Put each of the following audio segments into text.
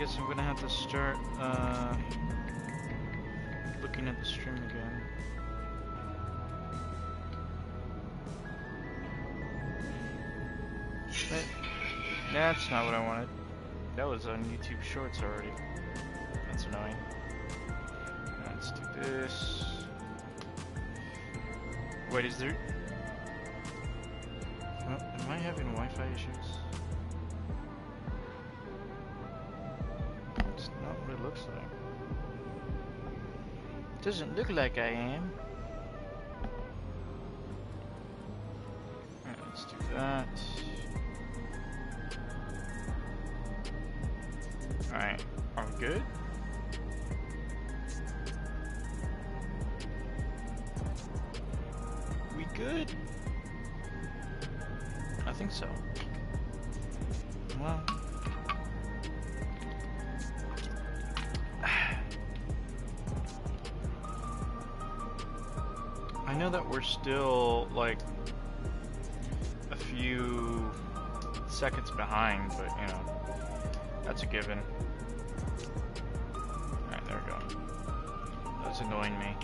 guess I'm gonna have to start looking at the stream again. But that's not what I wanted. That was on YouTube Shorts already. That's annoying. Let's do this. Wait, is there... am I having Wi-Fi issues? It's not what it looks like. Doesn't look like I am. Alright, let's do that. Alright, are we good? We good? I think so. Well... I know that we're still, like, a few seconds behind, but, you know, that's a given. Alright, there we go. That's annoying me.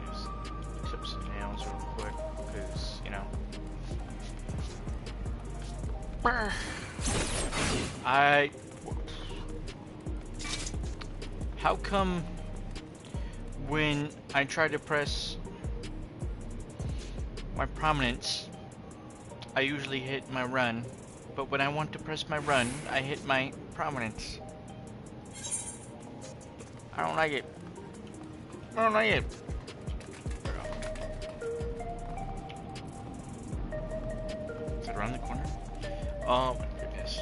Just clip some nails real quick, because, you know. How come when I try to press my prominence, I usually hit my run, but when I want to press my run, I hit my prominence? I don't like it. I don't like it. Is it around the corner? Oh my goodness.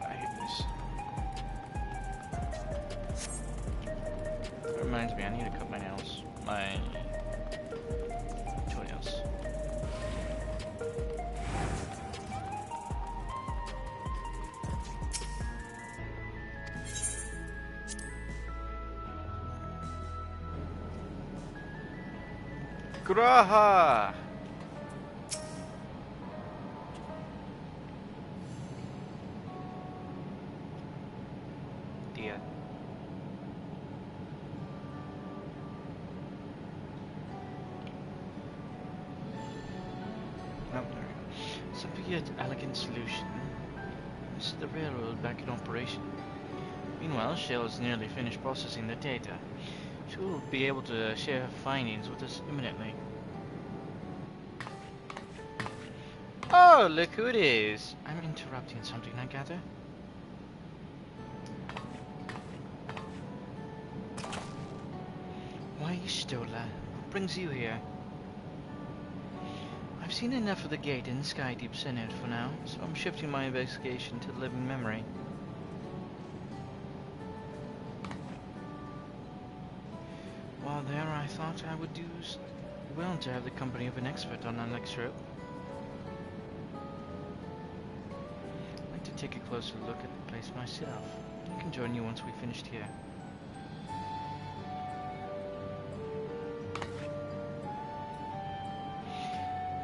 I hate this. That reminds me, I need to cut my nails. My toenails. Graha! Dear. Oh, there we go. Simple yet elegant solution. This is the railroad back in operation. Meanwhile, Shell is nearly finished processing the data. She will be able to share her findings with us imminently. Oh, look who it is! I'm interrupting something, I gather. Why, Stola? What brings you here? I've seen enough of the gate and Skydeep Senate for now, so I'm shifting my investigation to living memory. While there, I thought I would do well to have the company of an expert on our next trip. I'd like to take a closer look at the place myself. I can join you once we've finished here.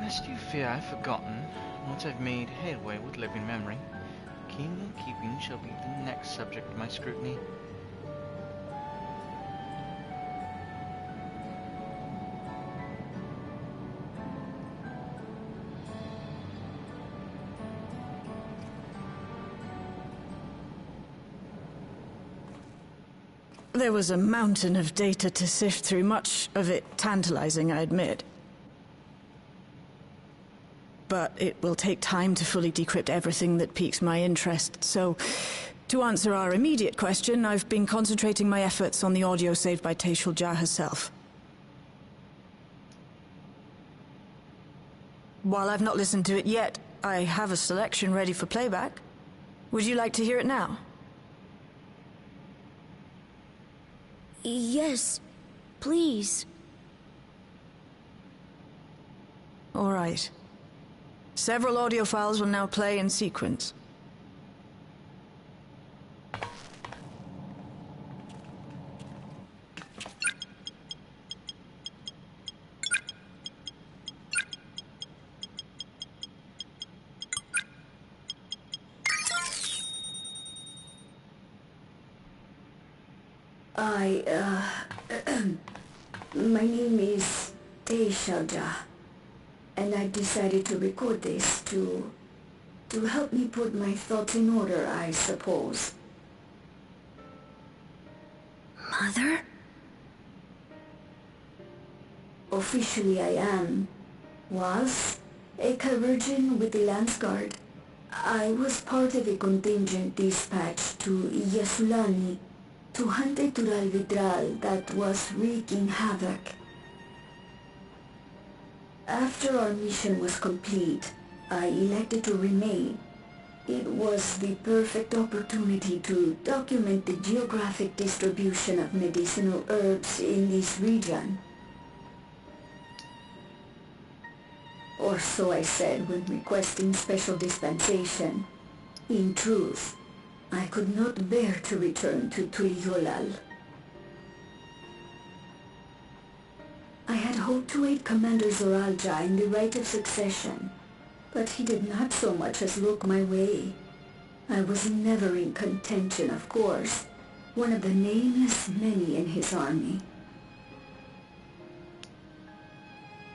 Lest you fear I've forgotten, once I've made headway with living memory, kingkeeping shall be the next subject of my scrutiny. There was a mountain of data to sift through, much of it tantalizing, I admit. But it will take time to fully decrypt everything that piques my interest, so to answer our immediate question, I've been concentrating my efforts on the audio saved by Tashul Jah herself. While I've not listened to it yet, I have a selection ready for playback. Would you like to hear it now? Yes, please. All right. Several audio files will now play in sequence. My name is Teishalja, and I decided to record this to help me put my thoughts in order, I suppose. Mother? Officially I was a Virgin with the Lance Guard. I was part of a contingent dispatched to Yasulani to hunt a Tural Vitral that was wreaking havoc. After our mission was complete, I elected to remain. It was the perfect opportunity to document the geographic distribution of medicinal herbs in this region. Or so I said when requesting special dispensation. In truth, I could not bear to return to Tuliolal. I had hoped to aid Commander Zoralja in the right of succession, but he did not so much as look my way. I was never in contention, of course, one of the nameless many in his army.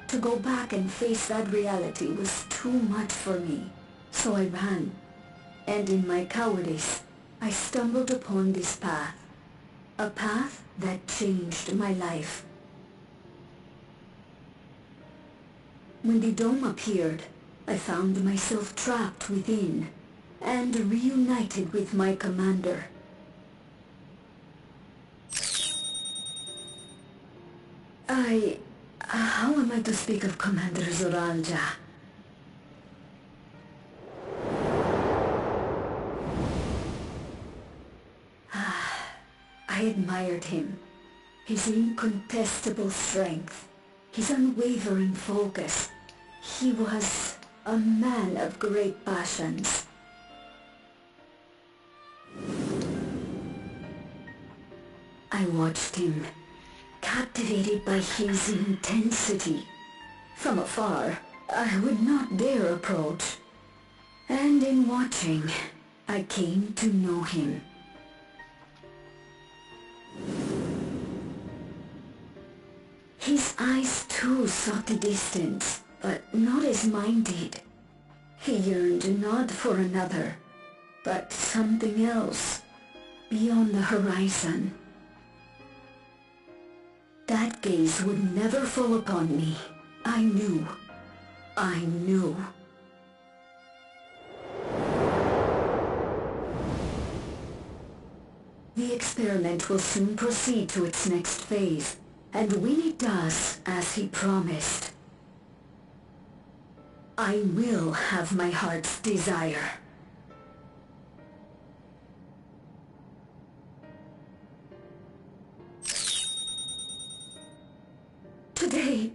To go back and face that reality was too much for me, so I ran. And in my cowardice, I stumbled upon this path. A path that changed my life. When the dome appeared, I found myself trapped within, and reunited with my commander. How am I to speak of Commander Zoralja? I admired him. His incontestable strength, his unwavering focus. He was a man of great passions. I watched him, captivated by his intensity. From afar, I would not dare approach. And in watching, I came to know him. His eyes too sought the distance, but not as mine did. He yearned not for another, but something else, beyond the horizon. That gaze would never fall upon me. I knew. The experiment will soon proceed to its next phase, and when it does, as he promised, I will have my heart's desire. Today.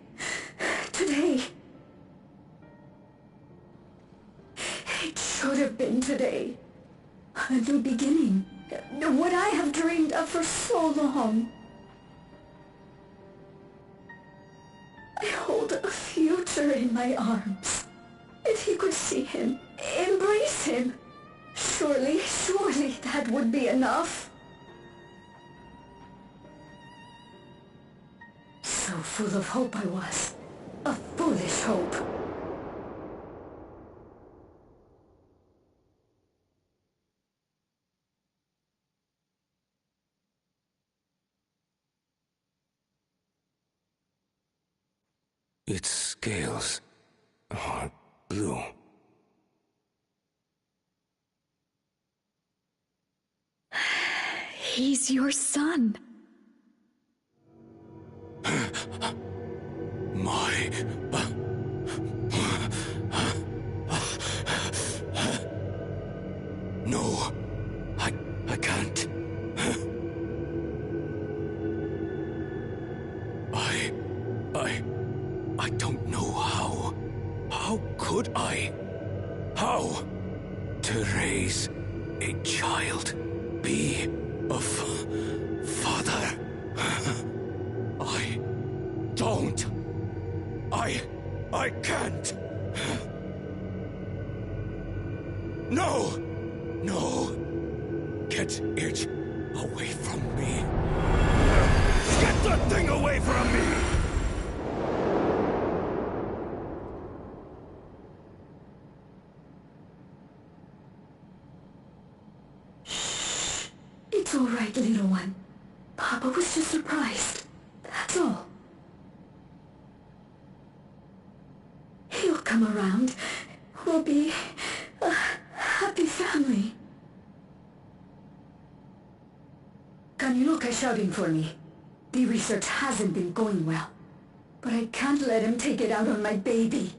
It should have been today. A new beginning. What I have dreamed of for so long. I hold a future in my arms. If he could see him, embrace him, surely that would be enough. So full of hope I was. A foolish hope. Its scales are blue. He's your son. No, I can't. I don't know how. How could I? How? To raise a child, be a father. I don't. I can't. No! Get it away from me. Get that thing away from me! It's all right, little one. Papa was just surprised. That's all. He'll come around. We'll be a happy family. Kaniloka's shouting for me. The research hasn't been going well. But I can't let him take it out on my baby.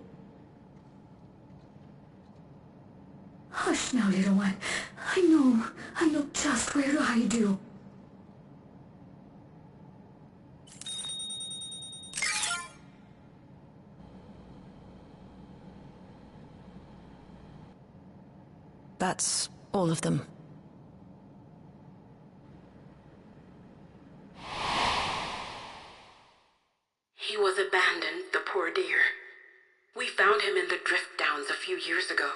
Hush now, little one. I know just where to hide you. That's all of them. He was abandoned, the poor dear. We found him in the drift downs a few years ago.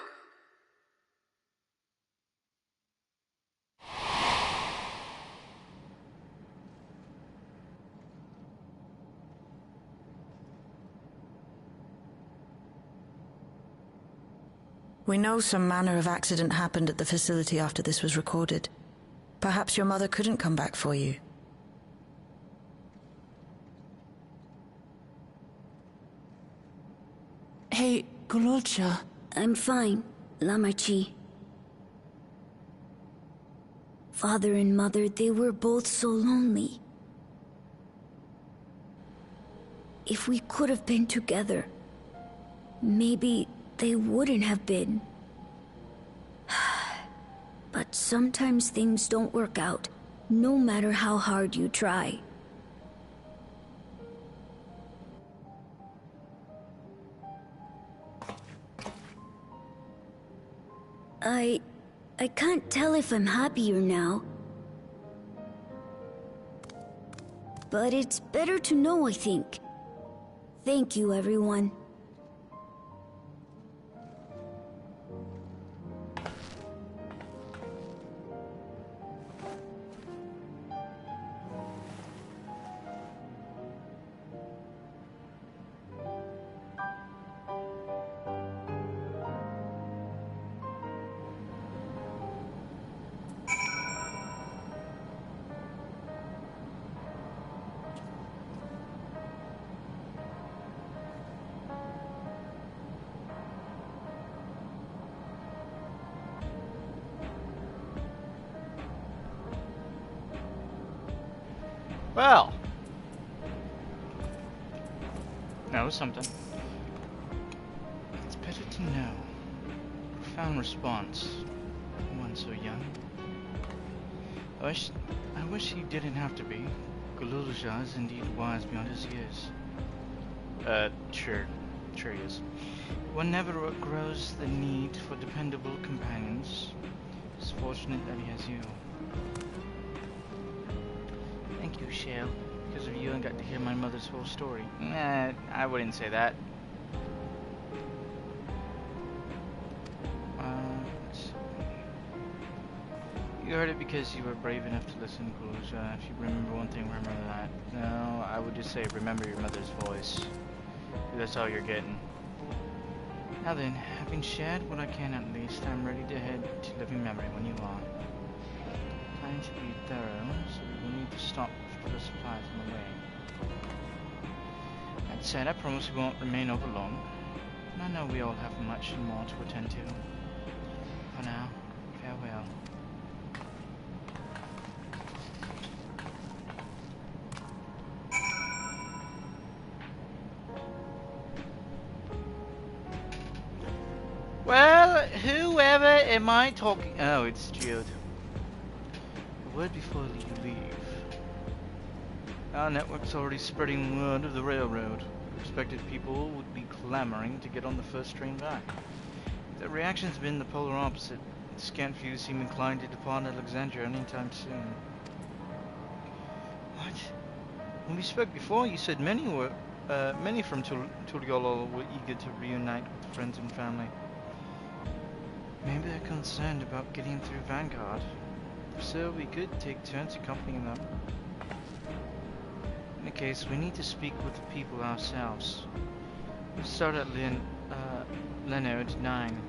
We know some manner of accident happened at the facility after this was recorded. Perhaps your mother couldn't come back for you. Hey, Gololcha. I'm fine, Lamachi. Father and Mother, they were both so lonely. If we could have been together, maybe they wouldn't have been. But sometimes things don't work out, no matter how hard you try. I can't tell if I'm happier now. But it's better to know, I think. Thank you, everyone. Well, know something. It's better to know. Profound response. One so young. I wish he didn't have to be. Gululja is indeed wise beyond his years. Sure he is. One never outgrows the need for dependable companions. It's fortunate that he has you. Thank you, Shale. Because of you, I got to hear my mother's whole story. Nah, I wouldn't say that. You heard it because you were brave enough to listen, Gululja. If you remember one thing, remember that. No, I would just say remember your mother's voice. That's all you're getting. Now then, having shared what I can at least, I'm ready to head to living memory when you are. Planning to be thorough, so we will need to stop for the supplies on the way. That said, I promise we won't remain over long. And I know we all have much more to attend to. For now, farewell. Well, whoever am I talking? Oh, it's Jude. A word before you leave. Our network's already spreading word of the railroad. Expected people would be clamoring to get on the first train back. The reaction's been the polar opposite. Scant few seem inclined to depart Alexandria anytime soon. What? When we spoke before, you said many from Tuliolo were eager to reunite with friends and family. Maybe they're concerned about getting through Vanguard. If so, we could take turns accompanying them. In any case, we need to speak with the people ourselves. We'll start at Leonard 9.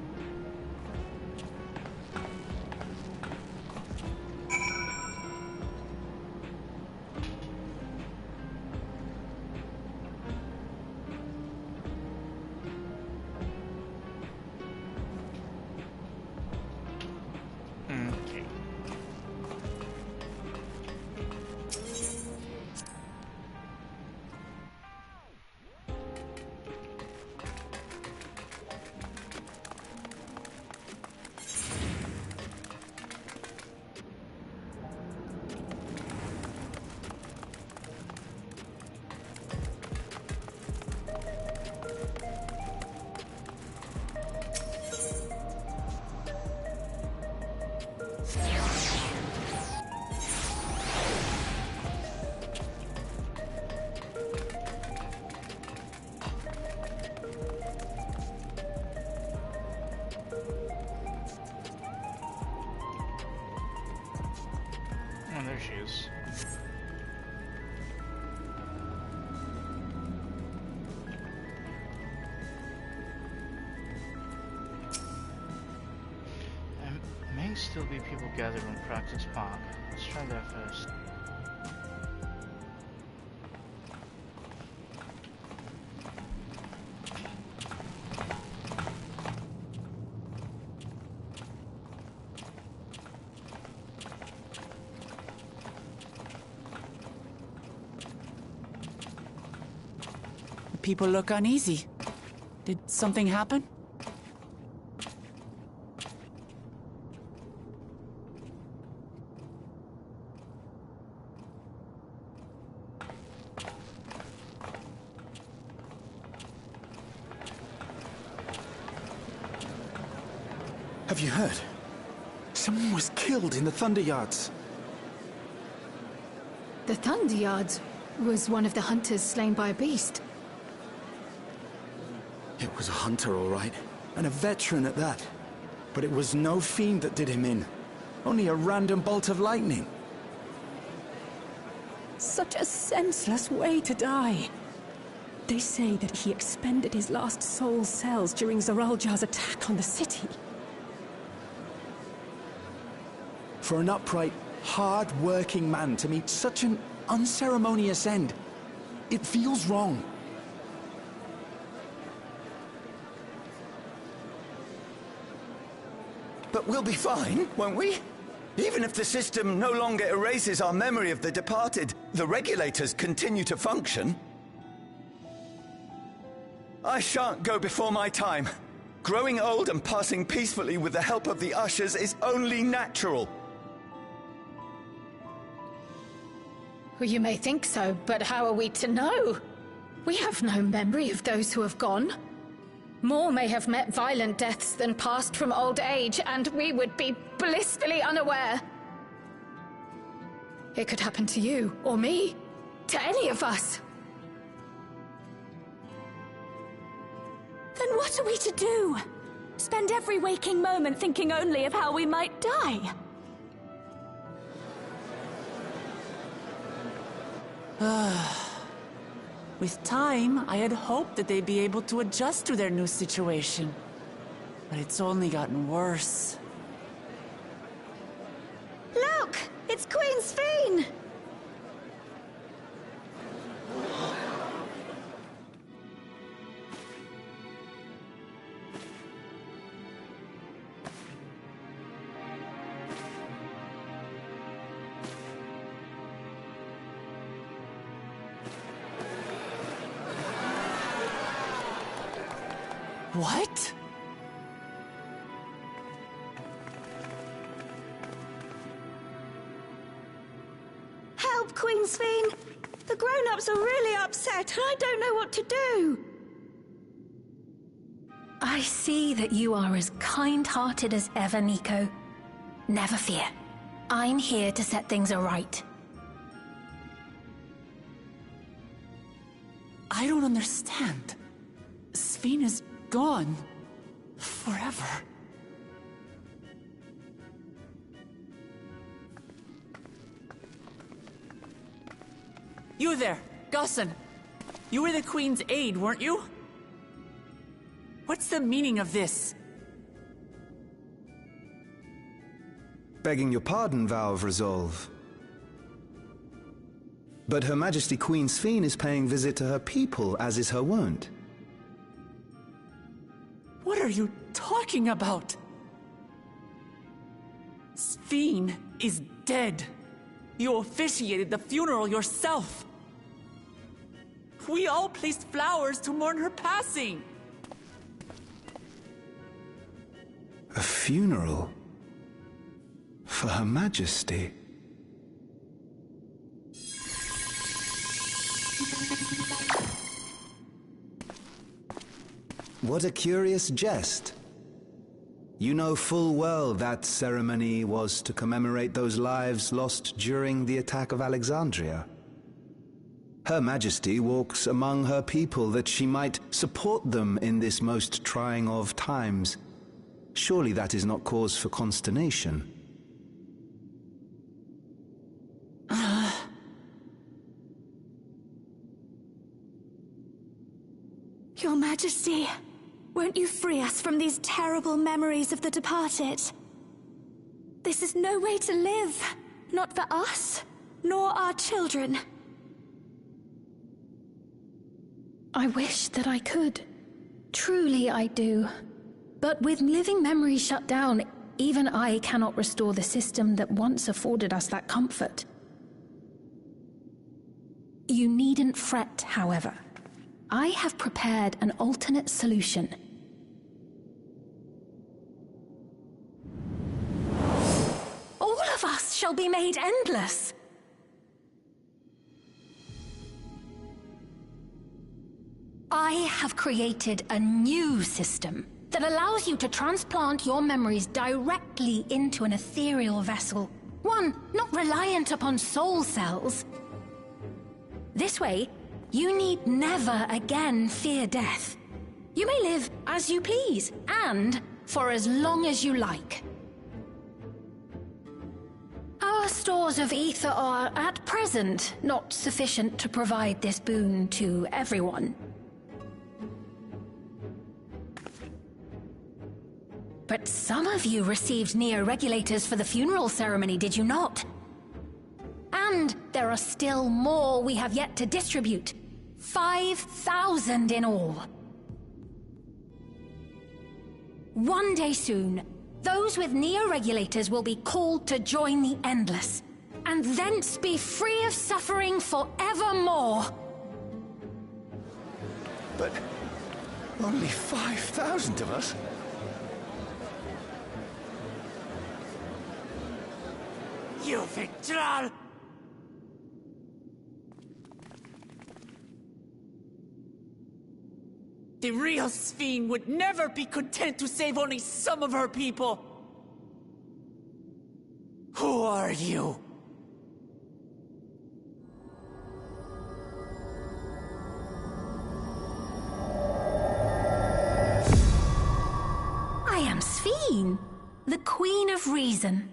Oh, there she is. There may still be people gathered in Practice Park. Let's try that first. People look uneasy. Did something happen? Have you heard? Someone was killed in the Thunder Yards. The Thunder Yards was one of the hunters slain by a beast. It was a hunter, all right, and a veteran at that. But it was no fiend that did him in. Only a random bolt of lightning. Such a senseless way to die. They say that he expended his last soul cells during Zoraljar's attack on the city. For an upright, hard-working man to meet such an unceremonious end, it feels wrong. But we'll be fine, won't we? Even if the system no longer erases our memory of the departed, the regulators continue to function. I shan't go before my time. Growing old and passing peacefully with the help of the ushers is only natural. Well, you may think so, but how are we to know? We have no memory of those who have gone. More may have met violent deaths than passed from old age, and we would be blissfully unaware. It could happen to you, or me, to any of us. Then what are we to do? Spend every waking moment thinking only of how we might die? With time, I had hoped that they'd be able to adjust to their new situation. But it's only gotten worse. Look! It's Queen Sphene! What? Help, Queen Sphene! The grown-ups are really upset, and I don't know what to do! I see that you are as kind-hearted as ever, Nico. Never fear. I'm here to set things aright. I don't understand. Sphene is gone. Forever. You there! Gusson, you were the Queen's aide, weren't you? What's the meaning of this? Begging your pardon, Vow of Resolve. But Her Majesty Queen Sphene is paying visit to her people, as is her wont. What are you talking about? Sphene is dead. You officiated the funeral yourself. We all placed flowers to mourn her passing. A funeral? For Her Majesty? What a curious jest. You know full well that ceremony was to commemorate those lives lost during the attack of Alexandria. Her Majesty walks among her people that she might support them in this most trying of times. Surely that is not cause for consternation. Your Majesty, won't you free us from these terrible memories of the departed? This is no way to live, not for us, nor our children. I wish that I could. Truly I do. But with living memories shut down, even I cannot restore the system that once afforded us that comfort. You needn't fret, however. I have prepared an alternate solution. All of us shall be made endless. I have created a new system that allows you to transplant your memories directly into an ethereal vessel. One not reliant upon soul cells. This way, you need never again fear death. You may live as you please, and for as long as you like. Our stores of ether are, at present, not sufficient to provide this boon to everyone. But some of you received Neo-Regulators for the funeral ceremony, did you not? And there are still more we have yet to distribute. 5,000 in all. One day soon, those with Neo-Regulators will be called to join the Endless, and thence be free of suffering forevermore. But only 5,000 of us? You Victral! The real Sphene would never be content to save only some of her people. Who are you? I am Sphene, the Queen of Reason.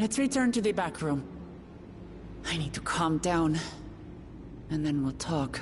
Let's return to the back room. I need to calm down, and then we'll talk.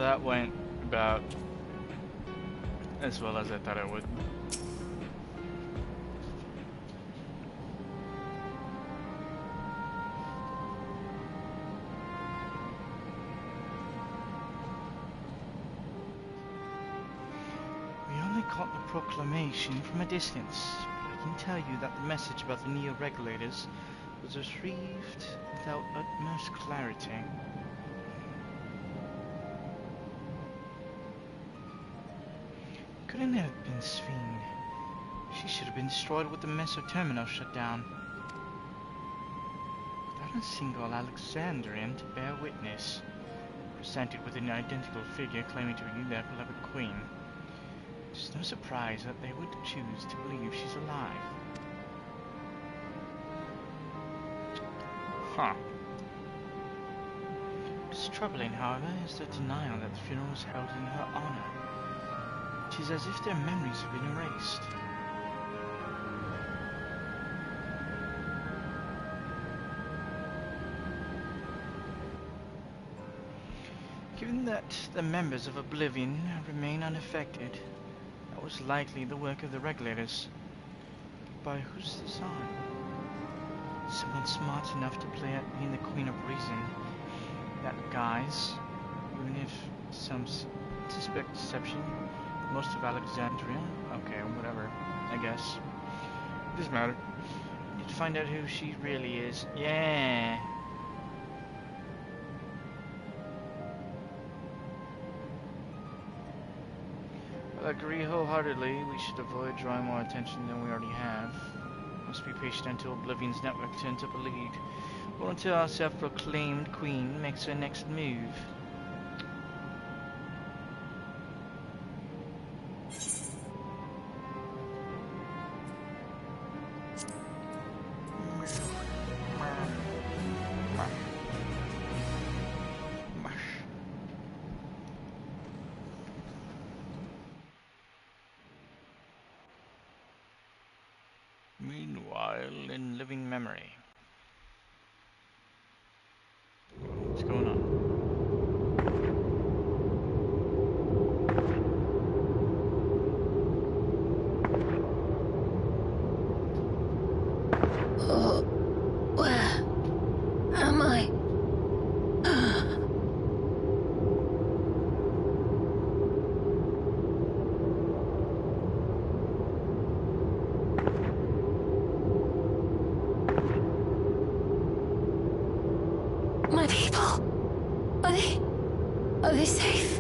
that went about as well as I thought it would. We only caught the proclamation from a distance. I can tell you that the message about the neo-regulators was received without utmost clarity. Couldn't have been Sphene. She should have been destroyed with the meso-terminal shut down. Without a single Alexandrian to bear witness, presented with an identical figure claiming to be their beloved queen, it's no surprise that they would choose to believe she's alive. Huh. What's troubling, however, is the denial that the funeral was held in her honor. It is as if their memories have been erased. Given that the members of Oblivion remain unaffected, that was likely the work of the regulators. But by whose design? Someone smart enough to play at being the Queen of Reason. That guise, even if some suspect deception, most of Alexandria. Okay, whatever, I guess. It doesn't matter. Need to find out who she really is. Yeah. I agree wholeheartedly. We should avoid drawing more attention than we already have. Must be patient until Oblivion's network turns up a lead. Or until our self-proclaimed queen makes her next move. Meanwhile, in living memory. What's going on? Oh, where am I? My people, are they safe?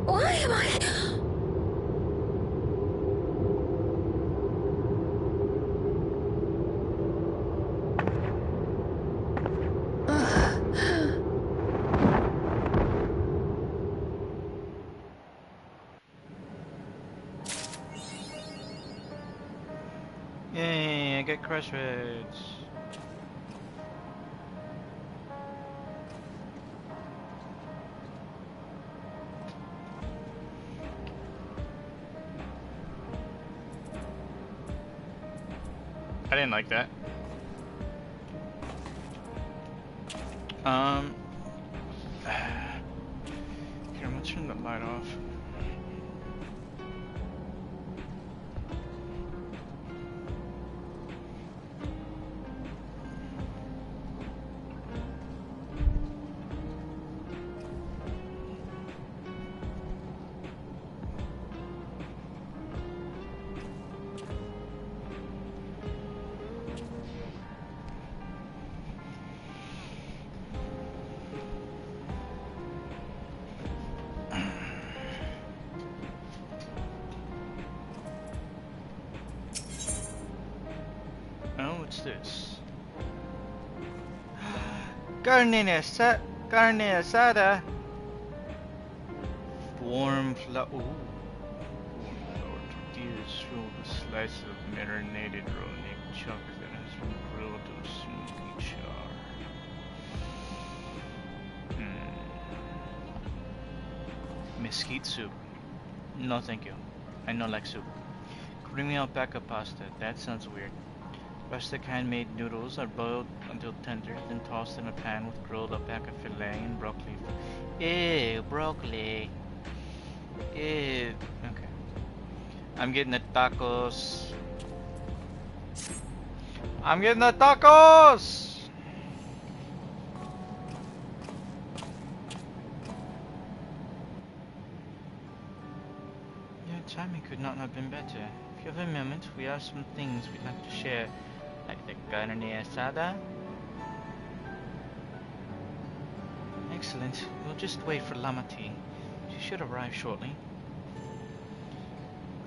Why am I? Yay, I get Crossroads. I didn't like that. Here, I'm gonna turn the light off. What's this? Carne asada. Warm flour. Ooh. Warm flour tortillas filled with slices of marinated raw neck chuck that has been grilled to a smoky char. Mesquite soup. No, thank you. I don't like soup. Bring me alpaca pasta. That sounds weird. Rustic handmade noodles are boiled until tender, then tossed in a pan with grilled alpaca fillet and broccoli. Ew, broccoli. Ew. Okay. I'm getting the tacos. I'm getting the tacos! Your timing could not have been better. If you have a moment, we have some things we'd like to share. Like the carne asada? Excellent. We'll just wait for Lamati. She should arrive shortly.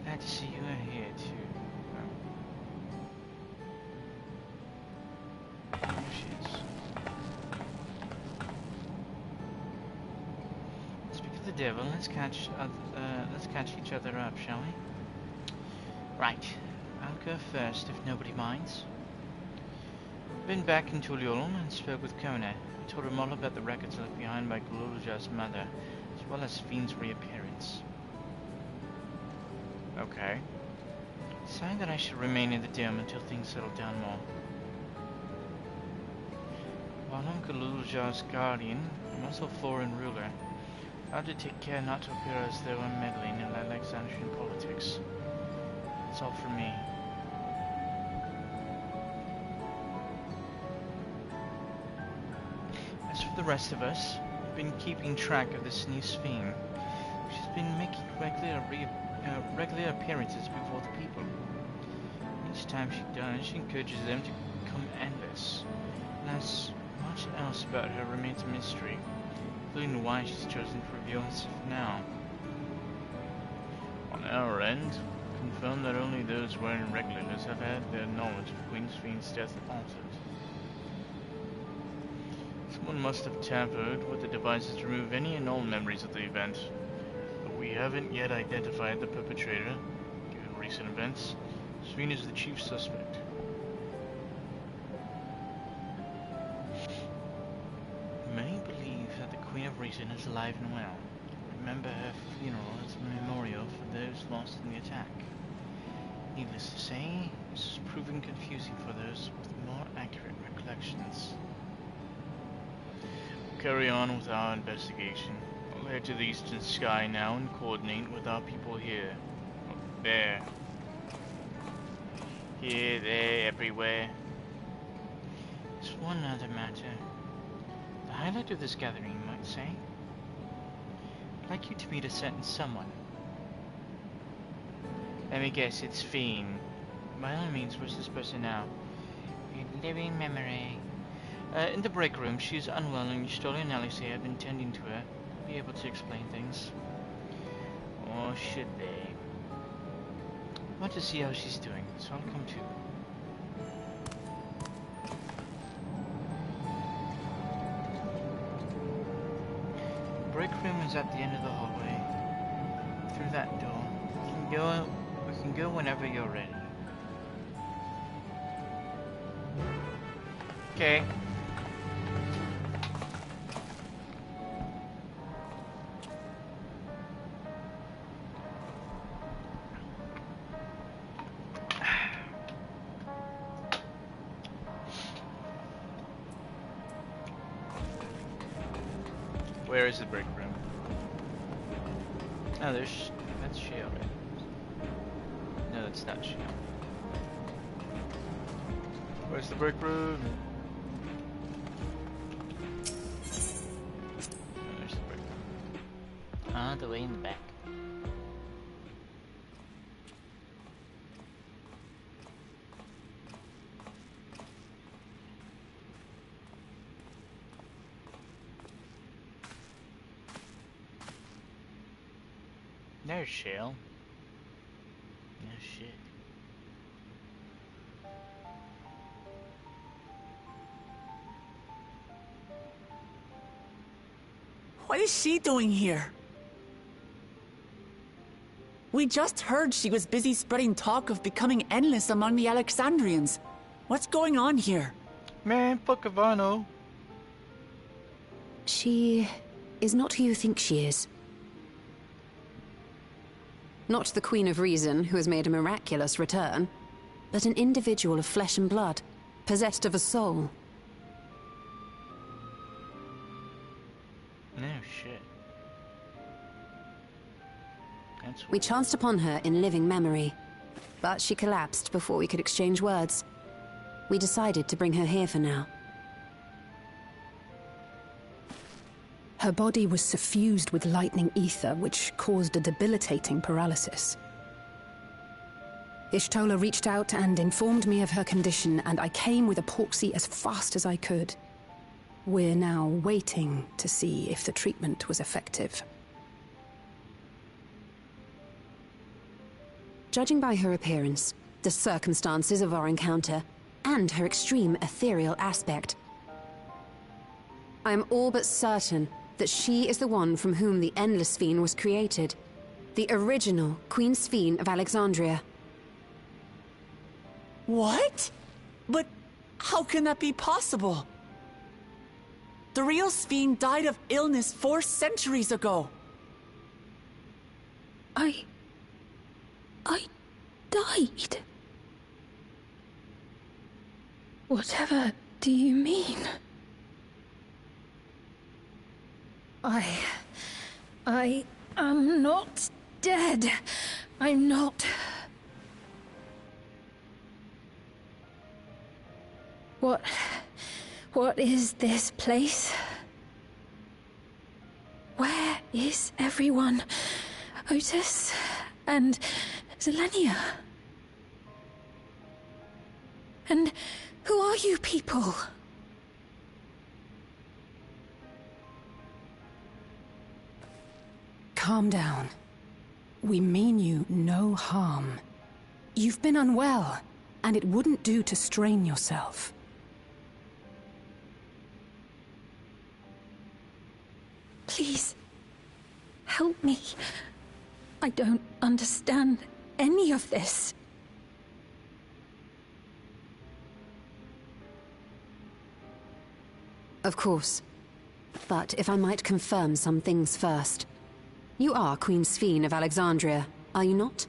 Glad to see you are here too. There she is. Speak of the devil, let's catch each other up, shall we? Right. I'll go first, if nobody minds. Been back in Tuliolum and spoke with Kona. I told him all about the records left behind by Gluluja's mother, as well as Fiend's reappearance. Okay. Decided that I should remain in the dome until things settle down more. While I'm Gluluja's guardian, I'm also foreign ruler. I have to take care not to appear as though I'm meddling in Alexandrian politics. That's all for me. As for the rest of us, I've been keeping track of this new Sphinx. She's been making regular appearances before the people. Each time she does, she encourages them to become endless. And as much else about her remains a mystery, including why she's chosen to reveal herself now. On our end, confirm that only those wearing regulars have had their knowledge of Queen Sphinx's death altered. Someone must have tampered with the devices to remove any and all memories of the event, but we haven't yet identified the perpetrator. Given recent events, Sphinx is the chief suspect. Many believe that the Queen of Reason is alive and well. Remember her funeral as a memorial for those lost in the attack. Needless to say, this is proving confusing for those with more accurate recollections. Carry on with our investigation. I'll head to the eastern sky now and coordinate with our people here. There. Here, there, everywhere. There's one other matter. The highlight of this gathering, you might say. I'd like you to meet a certain someone. Let me guess, it's Fiend. By all means, where's this person now? A living memory. In the break room, she's unwell and Story and Alice have been tending to her. Be able to explain things. Or should they? I want to see how she's doing, so I'll come too. The break room is at the end of the hallway. Through that door. We can go whenever you're ready. Okay. Where is the break room? Oh, that's Shale, right? No, that's not Shale. Where's the break room? Oh, there's the break room. Ah, the way in the back. There's Shale. No shit. What is she doing here? We just heard she was busy spreading talk of becoming endless among the Alexandrians. What's going on here? Man, fuck if I know. She is not who you think she is. Not the Queen of Reason, who has made a miraculous return, but an individual of flesh and blood, possessed of a soul. No shit. We chanced upon her in living memory, but she collapsed before we could exchange words. We decided to bring her here for now. Her body was suffused with lightning ether, which caused a debilitating paralysis. Ishtola reached out and informed me of her condition, and I came with epoxy as fast as I could. We're now waiting to see if the treatment was effective. Judging by her appearance, the circumstances of our encounter, and her extreme ethereal aspect, I am all but certain that she is the one from whom the Endless Fiend was created. The original Queen Sphene of Alexandria. What? But how can that be possible? The real Sphene died of illness 4 centuries ago. I died? Whatever do you mean? I am not dead. I'm not. What is this place? Where is everyone? Otis and Zelenia? And who are you people? Calm down. We mean you no harm. You've been unwell, and it wouldn't do to strain yourself. Please, help me. I don't understand any of this. Of course. But if I might confirm some things first. You are Queen Sphene of Alexandria, are you not?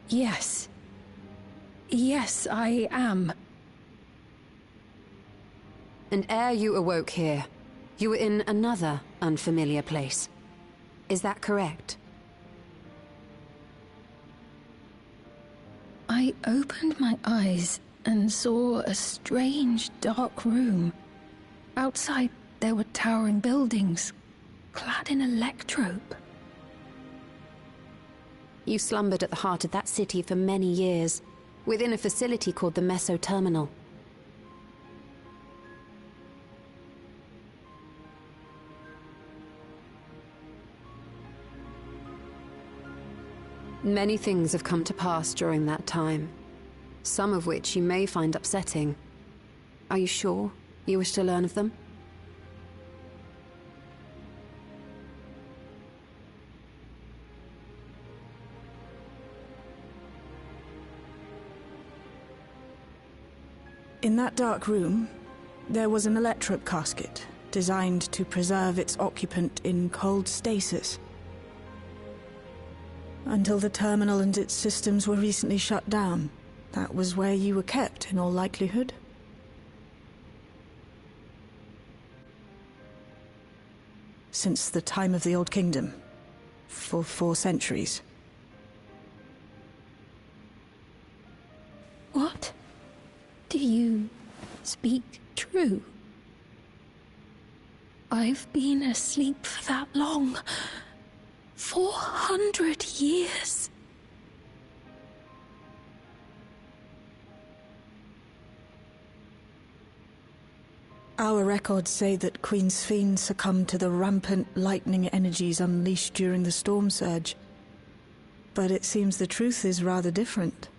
Yes. Yes, I am. And ere you awoke here, you were in another unfamiliar place. Is that correct? I opened my eyes and saw a strange, dark room. Outside, there were towering buildings, clad in electrope. You slumbered at the heart of that city for many years, within a facility called the Meso Terminal. Many things have come to pass during that time, some of which you may find upsetting. Are you sure you wish to learn of them? In that dark room, there was an electrope casket designed to preserve its occupant in cold stasis. Until the terminal and its systems were recently shut down, that was where you were kept, in all likelihood. Since the time of the Old Kingdom, for 4 centuries. What? Do you speak true? I've been asleep for that long. 400 years. Our records say that Queen Sphene succumbed to the rampant lightning energies unleashed during the storm surge. But it seems the truth is rather different.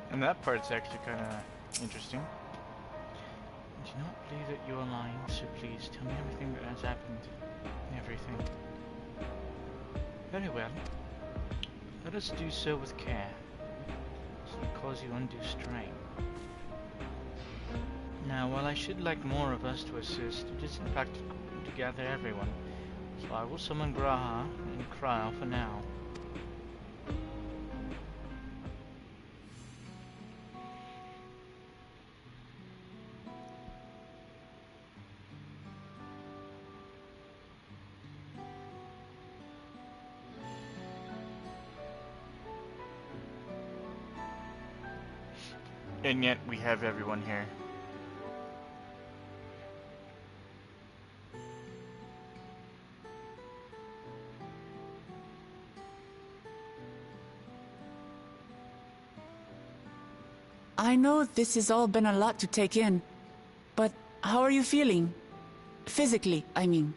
And that part's actually kind of interesting. You know, believe that you're lying, so please tell me everything that has happened. Everything. Very well. Let us do so with care, so it cause you undue strain. Now, while I should like more of us to assist, it is impractical to gather everyone, so I will summon Graha and Cryle for now. And yet we have everyone here. I know this has all been a lot to take in, but how are you feeling? Physically, I mean.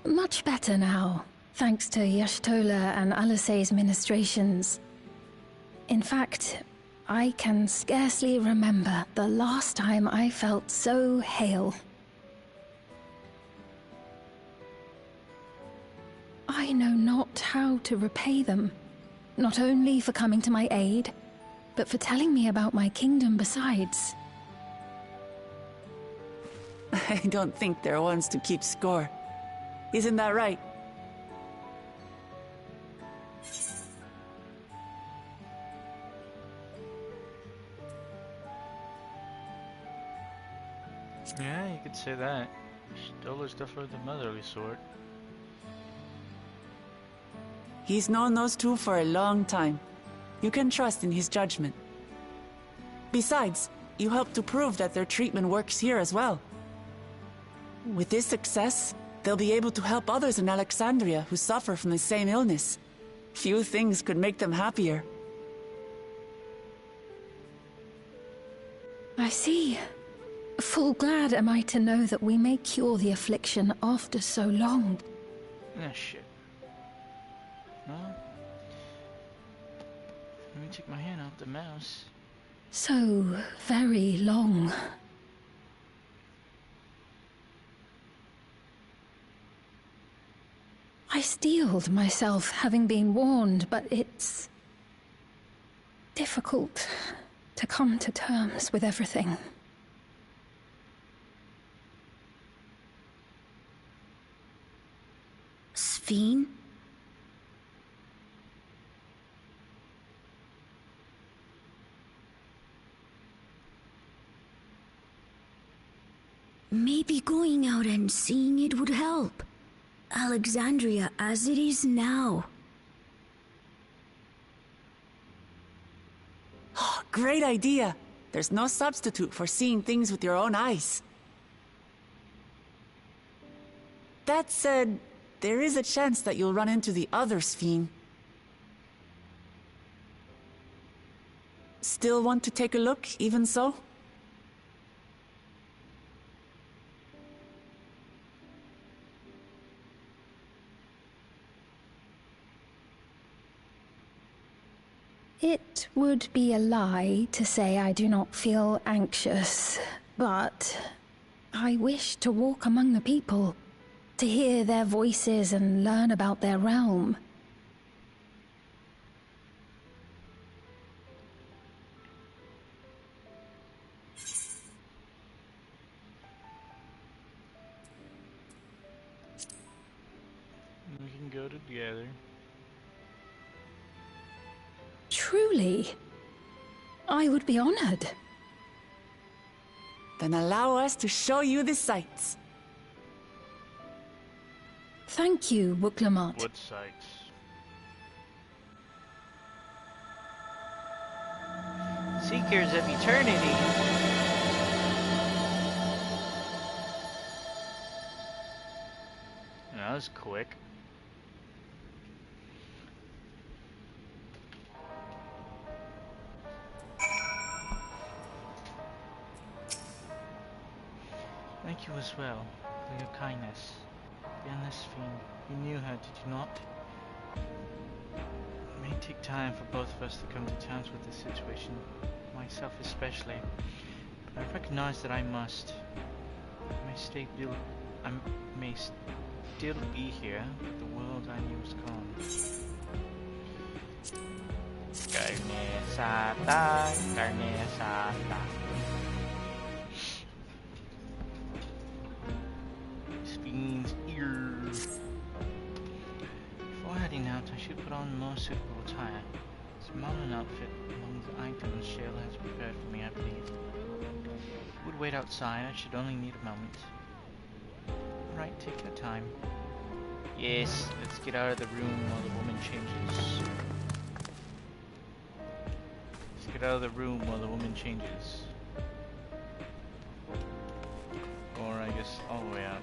Much better now, thanks to Y'shtola and Alisei's ministrations. In fact, I can scarcely remember the last time I felt so hale. I know not how to repay them, not only for coming to my aid, but for telling me about my kingdom besides. I don't think they're ones to keep score. Isn't that right? Yeah, you could say that. Y'shtola's definitely the motherly sort. He's known those two for a long time. You can trust in his judgment. Besides, you helped to prove that their treatment works here as well. With this success, they'll be able to help others in Alexandria who suffer from the same illness. Few things could make them happier. I see. Full glad am I to know that we may cure the affliction after so long. Ah, shit. Well, let me take my hand off the mouse. So very long. I steeled myself, having been warned, but it's difficult to come to terms with everything. Sphene? Maybe going out and seeing it would help. Alexandria as it is now. Oh, great idea! There's no substitute for seeing things with your own eyes. That said, there is a chance that you'll run into the other Sphene. Still want to take a look, even so? It would be a lie to say I do not feel anxious, but I wish to walk among the people, to hear their voices and learn about their realm. We can go together. Truly, I would be honored. Then allow us to show you the sights. Thank you, Wuklamart. What sights? Seekers of Eternity. That was quick. Thank you as well for your kindness. The endless Sphene, you knew her, did you not? It may take time for both of us to come to terms with this situation. My myself especially. But I recognize that I must. I may still be here, but the world I knew is gone. Carne asada, carne asada. Sphinx ears. Before heading out, I should put on more suitable attire. It's a modern outfit among the items Shale has prepared for me, I believe. Would wait outside, I should only need a moment. Alright, take your time. Yes, let's get out of the room while the woman changes. Let's get out of the room while the woman changes. Or I guess all the way out.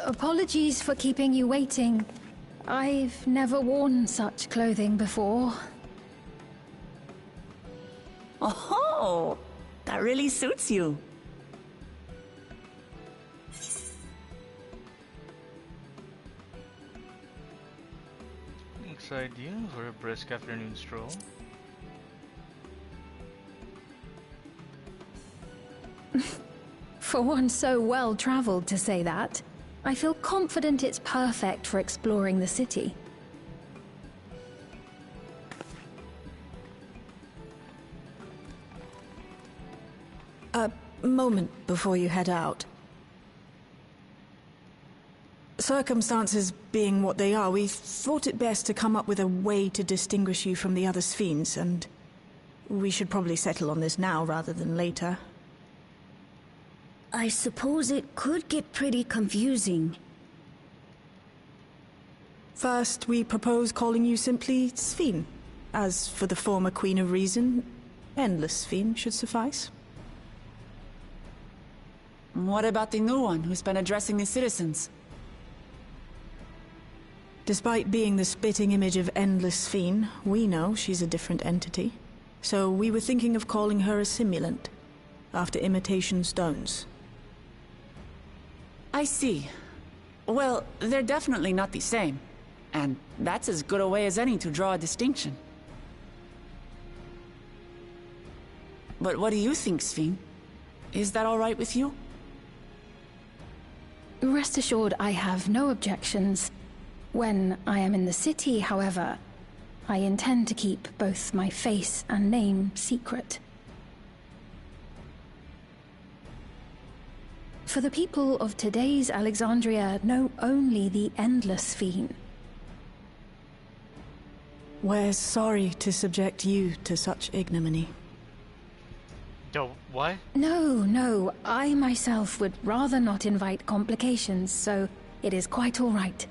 Apologies for keeping you waiting. I've never worn such clothing before. Oh, that really suits you. Looks ideal for a brisk afternoon stroll. For one so well-traveled to say that, I feel confident it's perfect for exploring the city. A moment before you head out. Circumstances being what they are, we thought it best to come up with a way to distinguish you from the other Sphenes, and we should probably settle on this now rather than later. I suppose it could get pretty confusing. First, we propose calling you simply Sphene. As for the former Queen of Reason, Endless Sphene should suffice. What about the new one who's been addressing the citizens? Despite being the spitting image of Endless Sphene, we know she's a different entity. So we were thinking of calling her a simulant, after imitation stones. I see. Well, they're definitely not the same. And that's as good a way as any to draw a distinction. But what do you think, Sphene? Is that all right with you? Rest assured I have no objections. When I am in the city, however, I intend to keep both my face and name secret. For the people of today's Alexandria know only the Endless Sphene. We're sorry to subject you to such ignominy. What? No, I myself would rather not invite complications, so it is quite all right.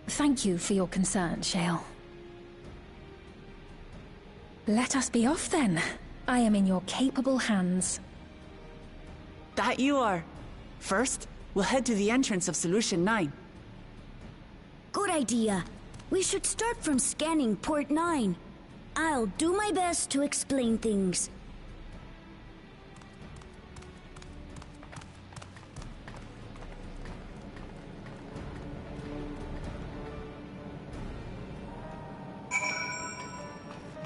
Thank you for your concern, Shale. Let us be off then. I am in your capable hands. That you are. First, we'll head to the entrance of Solution 9. Good idea. We should start from scanning Port 9. I'll do my best to explain things.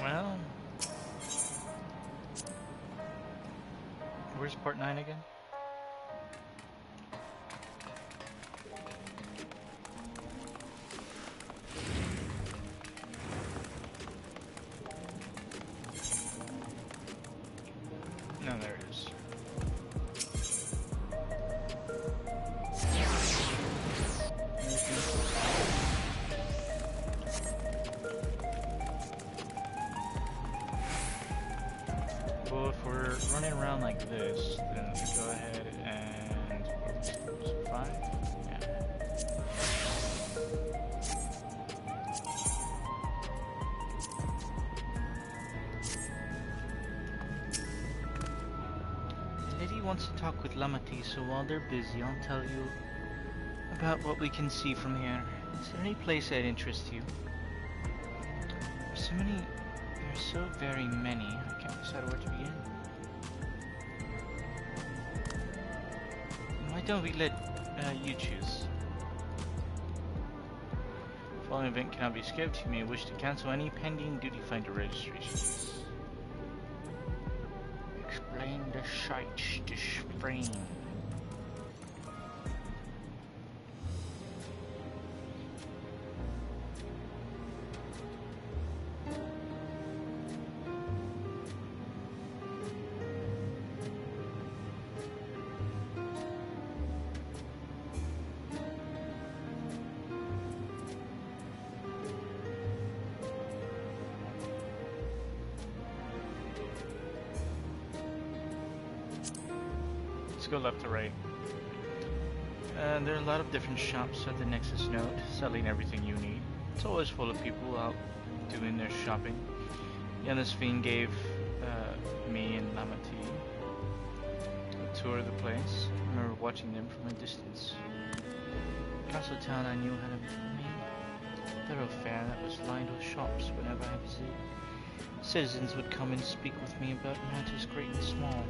Well, where's Port 9 again? No, there it is. Well, if we're running around like this, then we go ahead and 5? Yeah. lady wants to talk with Lamati, so while they're busy, I'll tell you about what we can see from here. Is there any place that interests you? There's so very many, I can't decide where to begin. Why don't we let you choose? The following event cannot be skipped. You may wish to cancel any pending duty finder registrations. Explain the site to frame. Go left to right. There are a lot of different shops at the Nexus node, selling everything you need. It's always full of people out doing their shopping. Yanasveen gave me and Lamati a tour of the place. I remember watching them from a distance. Castle Town I knew had a main thoroughfare that was lined with shops whenever I visited. Citizens would come and speak with me about matters great and small.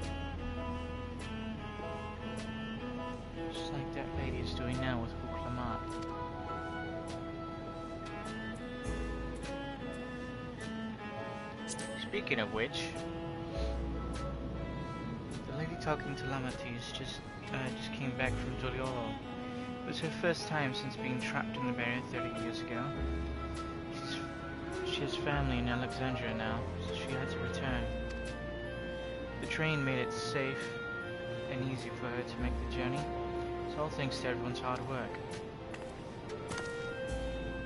Just like that lady is doing now with Huklamat. Speaking of which, the lady talking to Lamati just came back from Joliolo. It was her first time since being trapped in the barrier 30 years ago. She has family in Alexandria now, so she had to return. The train made it safe and easy for her to make the journey. It's all thanks to everyone's hard work.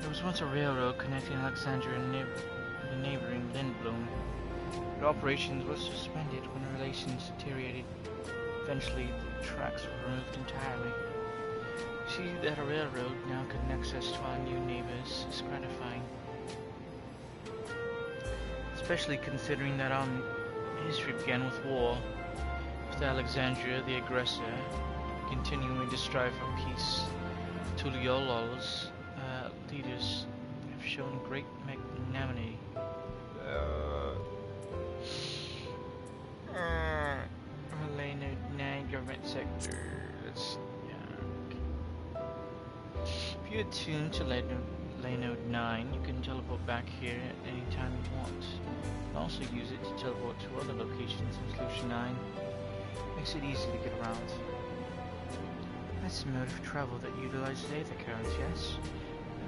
There was once a railroad connecting Alexandria and the neighboring Lindblom, but operations were suspended when relations deteriorated. Eventually, the tracks were removed entirely. See that a railroad now connects us to our new neighbors is gratifying. Especially considering that our history began with war, with Alexandria, the aggressor, continuing to strive for peace. Tuliolol's leaders have shown great magnanimity. Relay 9 government sector. If you're attuned to Node 9, you can teleport back here at any time you want. You can also use it to teleport to other locations in Solution 9. Makes it easy to get around. That's a mode of travel that utilizes Aether currents, yes?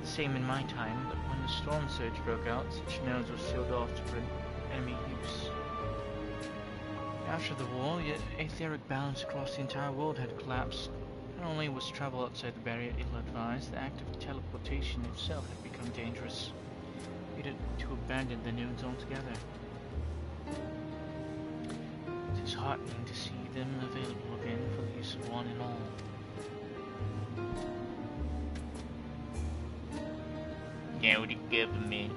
The same in my time, but when the storm surge broke out, such nodes were sealed off to prevent enemy use. After the war, yet etheric balance across the entire world had collapsed. Not only was travel outside the barrier ill-advised, the act of teleportation itself had become dangerous. We had to abandon the nodes altogether. It is heartening to see them available again for the use of one and all. Now the government.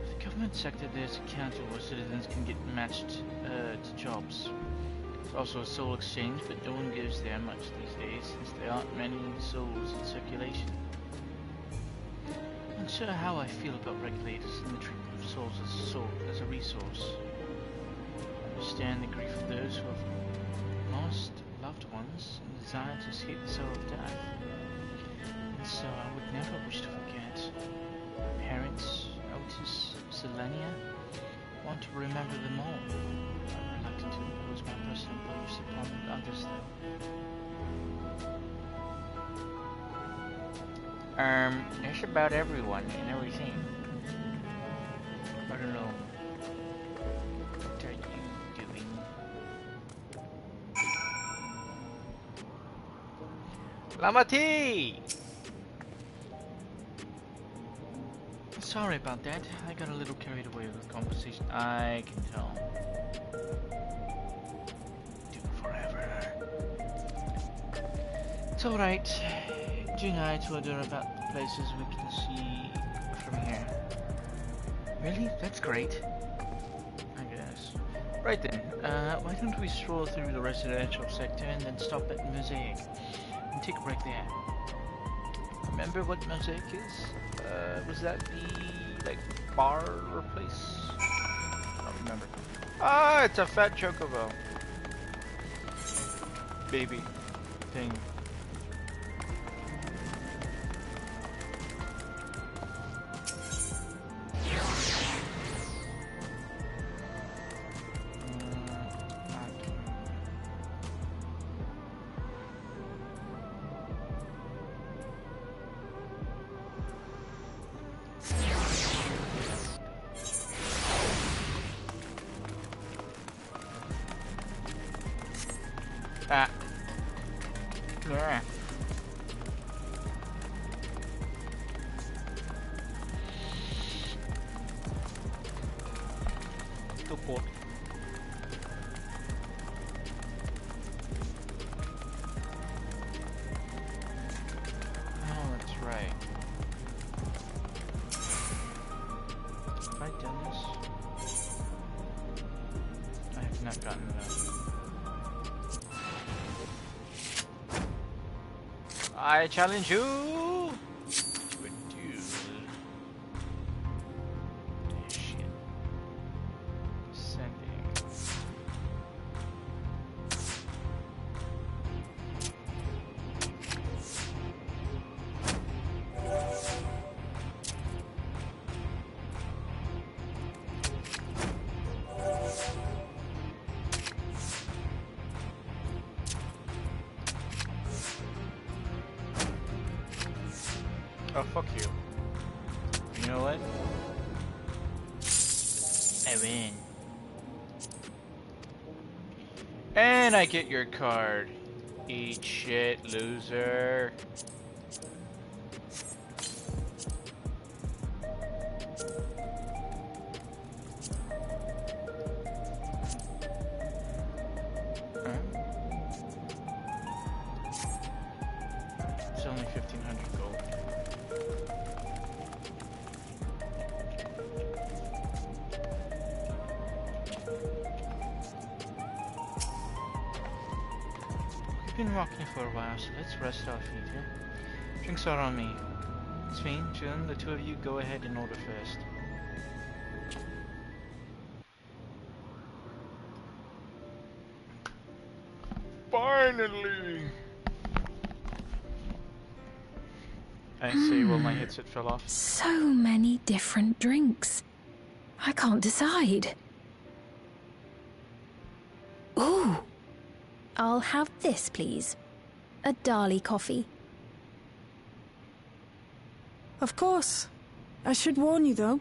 The government sector, there's a counter where citizens can get matched to jobs. There's also a soul exchange, but no one goes there much these days since there aren't many souls in circulation. I'm not sure how I feel about regulators and the treatment of souls as a resource. I understand the grief of those who have lost loved ones and desire to escape the sorrow of death. And so I would never wish to forget. My parents, Otis, Selenia, want to remember them all. I'm reluctant to impose my personal beliefs upon others though. That's about everyone and everything. I don't know. What are you doing? Lamati! Sorry about that. I got a little carried away with the conversation. I can tell. Took forever. It's alright. June and I told her about the places we can see from here. Really? That's great. I guess. Right then, why don't we stroll through the residential sector and then stop at Mosaic and take a break there? Remember what Mosaic is? Was that the, like, bar or place? I don't remember. Ah, it's a fat chocobo. Baby thing. Ah. Yeah. Still pork. Oh, that's right. Have I done this? I have not gotten it out. I challenge you to a duel. Shit. Sending. Oh, fuck you. You know what? I win. And I get your card. Eat shit, loser. Huh? It's only 1,500 gold. We've been walking for a while, so let's rest our feet, yeah? Drinks are on me. Svein, Jun, the two of you go ahead and order first. Finally! I say while my headset fell off. So many different drinks. I can't decide. Ooh! I'll have this, please. A Dali coffee. Of course. I should warn you, though.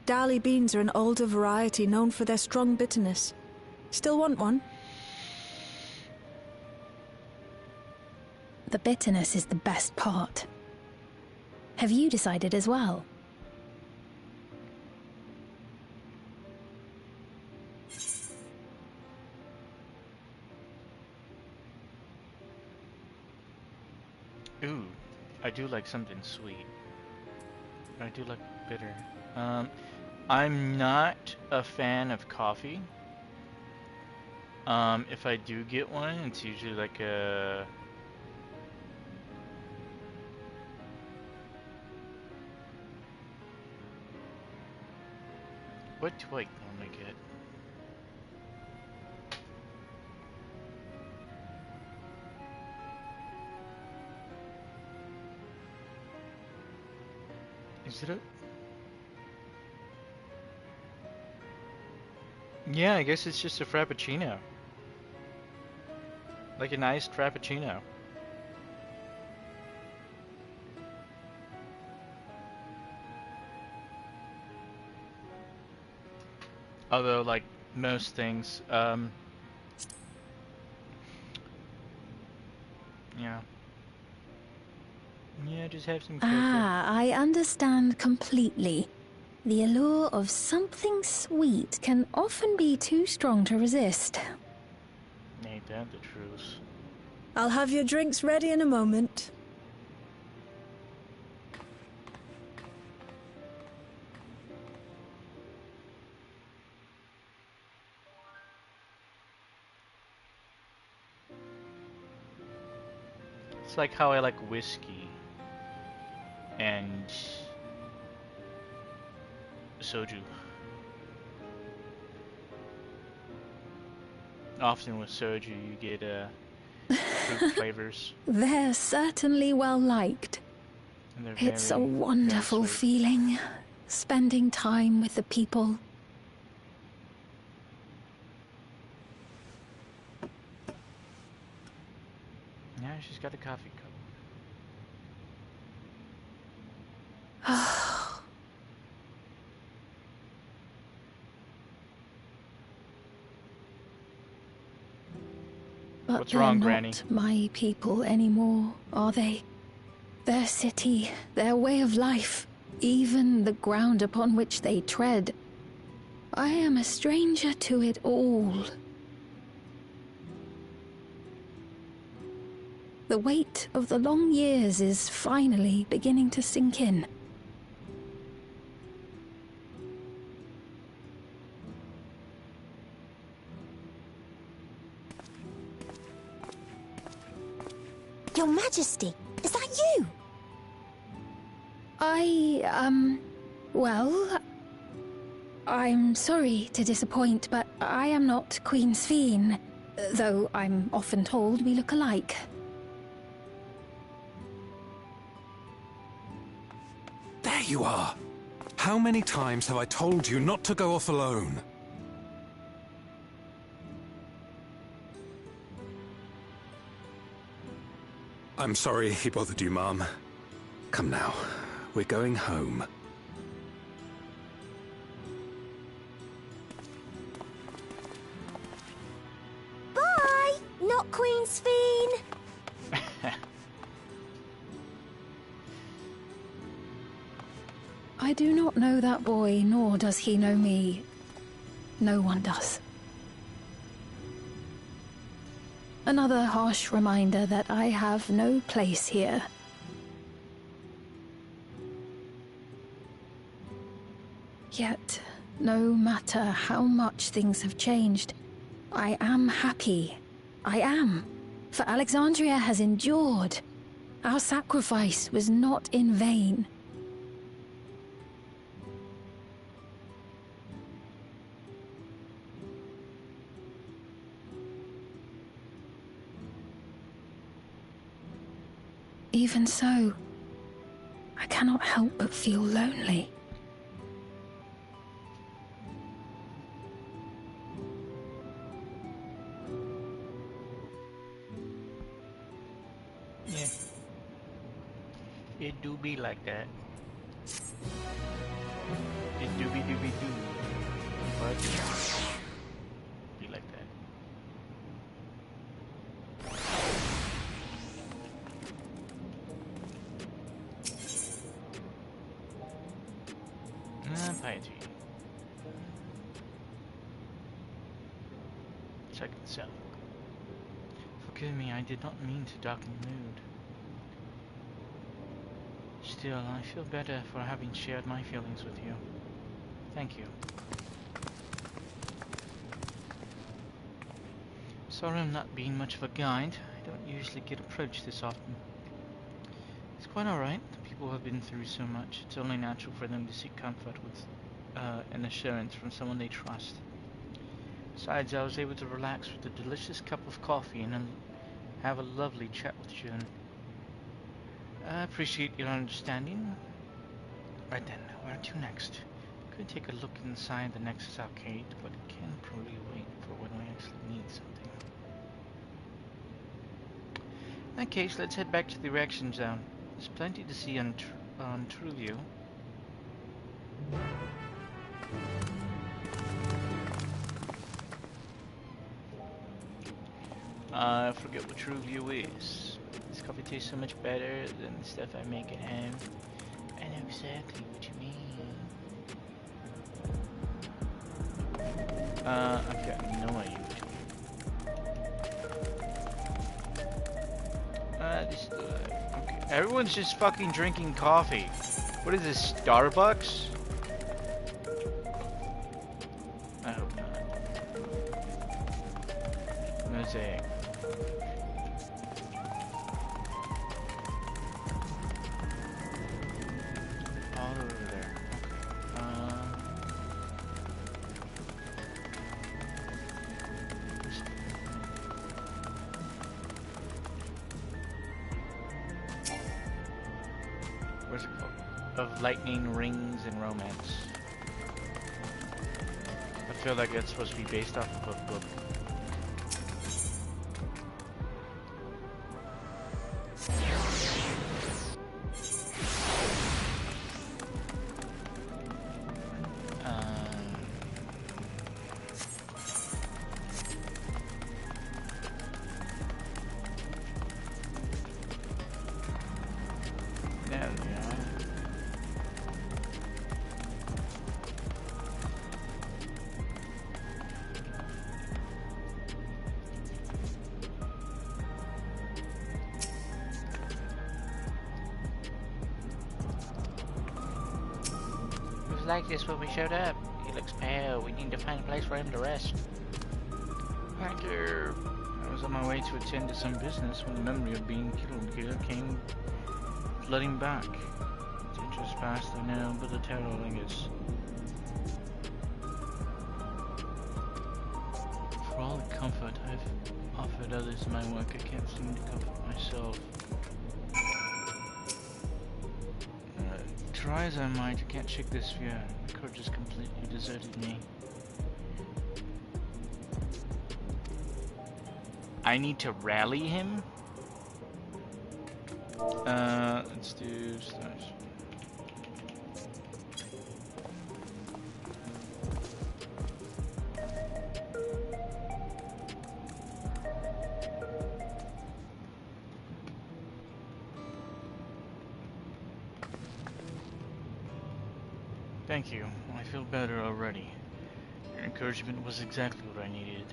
Dali beans are an older variety known for their strong bitterness. Still want one? The bitterness is the best part. Have you decided as well? Ooh, I do like something sweet. I do like bitter. I'm not a fan of coffee. If I do get one, it's usually like a... What do I normally get? Is it a... Yeah, I guess it's just a frappuccino. Like a nice frappuccino. Although, like most things, yeah. Yeah, just have some cocoa. I understand completely. The allure of something sweet can often be too strong to resist. Ain't that the truth? I'll have your drinks ready in a moment. It's like how I like whiskey and soju. Often with soju you get fruit flavors. They're certainly well liked. It's a wonderful feeling, spending time with the people. Yeah, she's got a coffee cup. But what's wrong, Granny? They're not my people anymore, are they? Their city, their way of life, even the ground upon which they tread. I am a stranger to it all. The weight of the long years is finally beginning to sink in. Your Majesty, is that you? Well, I'm sorry to disappoint, but I am not Queen Sphene, though I'm often told we look alike. There you are! How many times have I told you not to go off alone? I'm sorry he bothered you, Mom. Come now, we're going home. Bye! Not Queen Sphene! I do not know that boy, nor does he know me. No one does. Another harsh reminder that I have no place here. Yet, no matter how much things have changed, I am happy. I am. For Alexandria has endured. Our sacrifice was not in vain. Even so, I cannot help but feel lonely. Yeah. It do be like that. It do be do. But be like that. Piety. Second cell. Forgive me, I did not mean to darken the mood. Still, I feel better for having shared my feelings with you. Thank you. Sorry I'm not being much of a guide. I don't usually get approached this often. It's quite alright. People have been through so much. It's only natural for them to seek comfort with an assurance from someone they trust. Besides, I was able to relax with a delicious cup of coffee and have a lovely chat with June. I appreciate your understanding. Right then, where to next? Could take a look inside the Nexus Arcade, but it can probably wait for when I actually need something. In that case, let's head back to the reaction zone. There's plenty to see on TrueView. I forget what TrueView is. This coffee tastes so much better than the stuff I make at home. I know exactly what you mean. I've got no idea what you mean. This is okay. Everyone's just fucking drinking coffee. What is this, Starbucks? I hope not. Mosaic. of lightning, rings, and romance. I feel like that's supposed to be based off of a book. Like this when we showed up. He looks pale. We need to find a place for him to rest. Thank you. I was on my way to attend to some business when the memory of being killed here came flooding back. It was past the now, but the terror lingers. For all the comfort I've offered others in my work, I can't seem to comfort myself. Try as I might, I can't shake this fear. My courage has completely deserted me. I need to rally him? Let's do stars. Thank you. I feel better already. Your encouragement was exactly what I needed.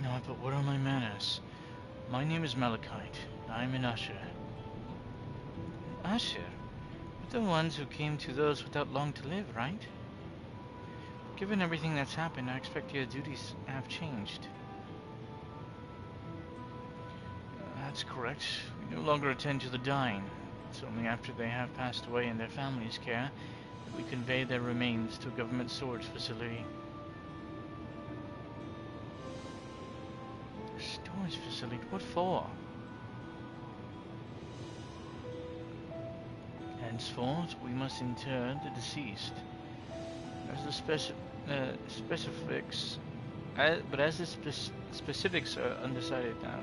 No, but what are my manners? My name is Malachite. I'm an usher. An usher? You're the ones who came to those without long to live, right? Given everything that's happened, I expect your duties have changed. That's correct. We no longer attend to the dying. It's only after they have passed away in their family's care that we convey their remains to a government storage facility. Storage facility? What for? Henceforth, we must inter the deceased. As the specifics are undecided now.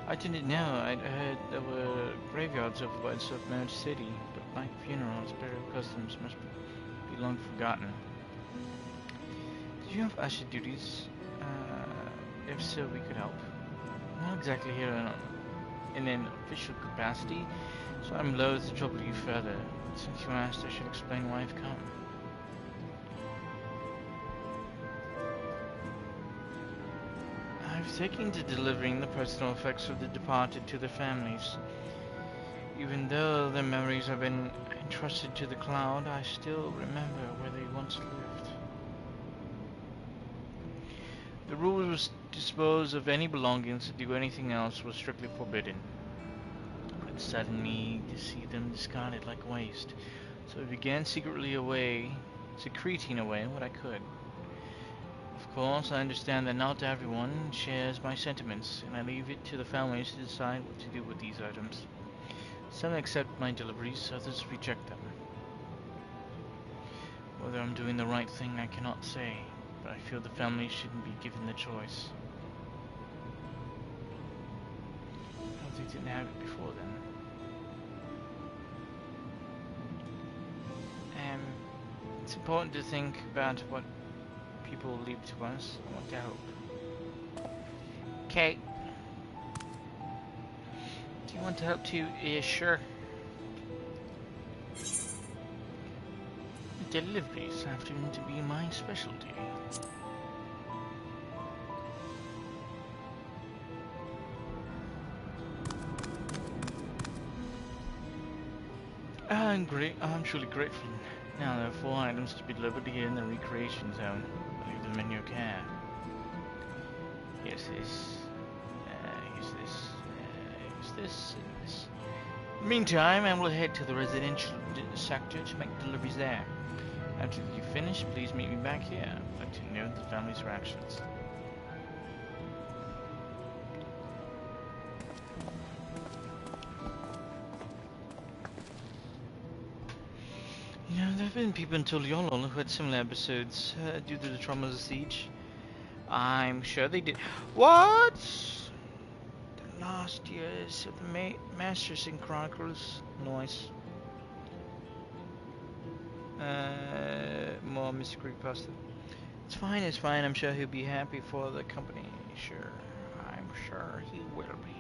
I didn't know. I'd heard there were graveyards over by Submerged City, but like funerals, burial customs must be long forgotten. Did you have usher duties? If so, we could help. Not exactly here in an official capacity, so I'm loath to trouble you further. Since you asked, I should explain why I've come. I've taken to delivering the personal effects of the departed to their families. Even though their memories have been entrusted to the cloud, I still remember where they once lived. The rule was to dispose of any belongings to do anything else was strictly forbidden. It saddened me to see them discarded like waste, so I began secreting away what I could. Of course, I understand that not everyone shares my sentiments, and I leave it to the families to decide what to do with these items. Some accept my deliveries, others reject them. Whether I'm doing the right thing, I cannot say, but I feel the families shouldn't be given the choice. I they didn't have it before then. It's important to think about what people leave to us. I want to help. Okay. Do you want to help too? Yeah, sure. Deliveries have turned to be my specialty. I'm truly grateful. Now there are 4 items to be delivered here in the recreation zone. I'll leave them in your care. Here's this. Here's this. And this. In the meantime, I will head to the residential sector to make deliveries there. After you finish, please meet me back here. I'd like to know the family's reactions. have been people in Tuliolol who had similar episodes due to the trauma of the siege. I'm sure they did. What? The last years of the Masters in Chronicles. Nice. More Mr. Creepypasta. It's fine, it's fine. I'm sure he'll be happy for the company. Sure. I'm sure he will be.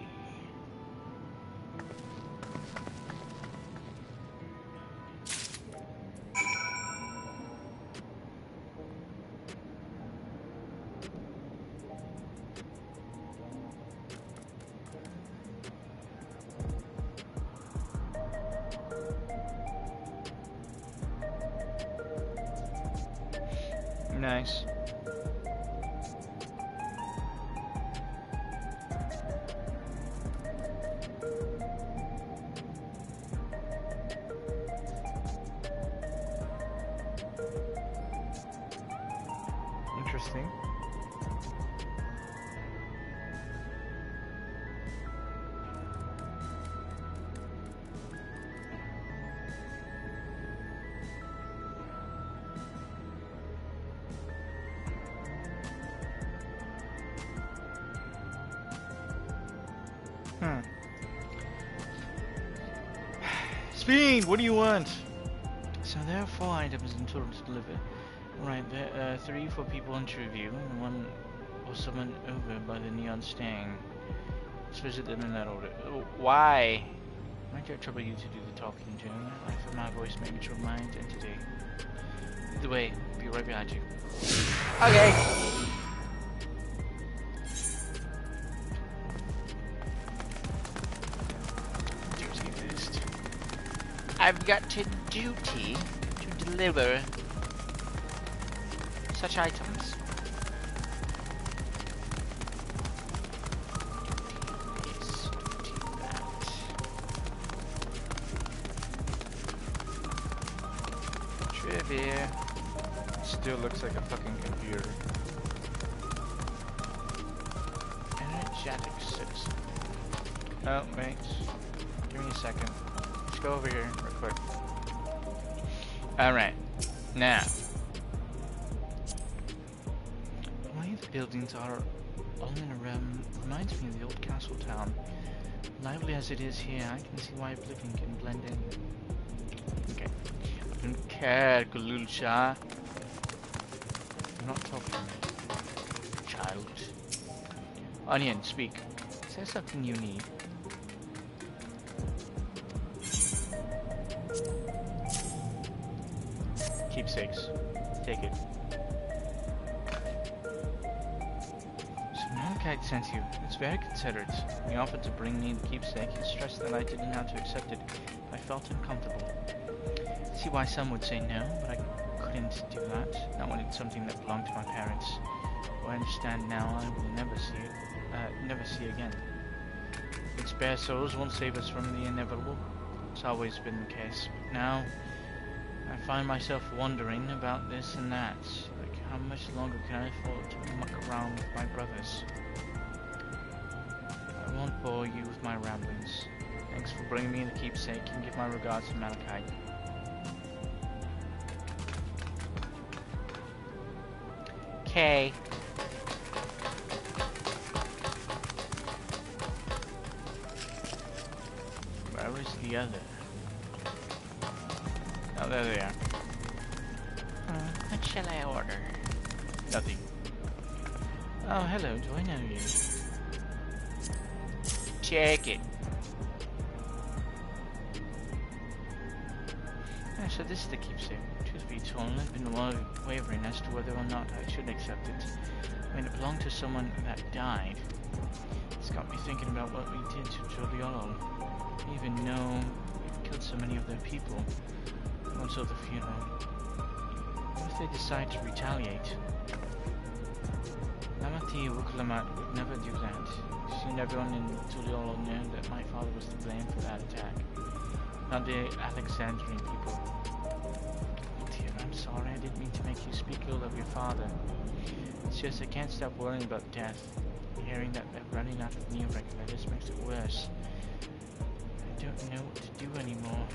Nice. Interesting. Speed, what do you want? So there are 4 items in total to deliver. Right, there are 3 for people on True-View, and 1 was summoned over by the Neon Stang. Let's visit them in that order. Oh, why? Might I trouble you to do the talking, Jim? I feel my voice may be trouble my identity. Either way, be right behind you. Okay! I've got a duty to deliver such items. Yes, duty that. Trivia. Still looks like a fucking computer. Energetic citizen. Oh, wait. Give me a second. Go over here real quick. Alright, now. The way the buildings are all in a realm reminds me of the old castle town. Lively as it is here, I can see why Oblivion can blend in. Okay. I don't care, Galulsha. I'm not talking, child. Onion, speak. Is there something you need? Keepsakes. Take it. So Malachite sent you. It's very considerate. He offered to bring me the keepsake. He stressed that I didn't have to accept it. I felt uncomfortable. See why some would say no, but I couldn't do that. Not when it's something that belonged to my parents. Well, I understand now I will never see again. Its bare souls won't save us from the inevitable. It's always been the case. But now I find myself wondering about this and that. Like, how much longer can I afford to muck around with my brothers? I won't bore you with my ramblings. Thanks for bringing me the keepsake, and give my regards to Malachite. Okay. Where is the other? Oh, there they are. What shall I order? Nothing. Oh, hello. Do I know you? Check it. Oh, so this is the keepsake. Truth be told, I've been wavering as to whether or not I should accept it. I mean, it belonged to someone that died. It's got me thinking about what we did to Joliolo. Even though we've killed so many of their people. Also the funeral. What if they decide to retaliate? Lamati Wuklamat would never do that. Soon everyone in Tuliolo knew that my father was to blame for that attack. Not the Alexandrian people. Oh dear, I'm sorry, I didn't mean to make you speak ill of your father. It's just I can't stop worrying about death. Hearing that they're running out of new regulators makes it worse. I don't know what to do anymore.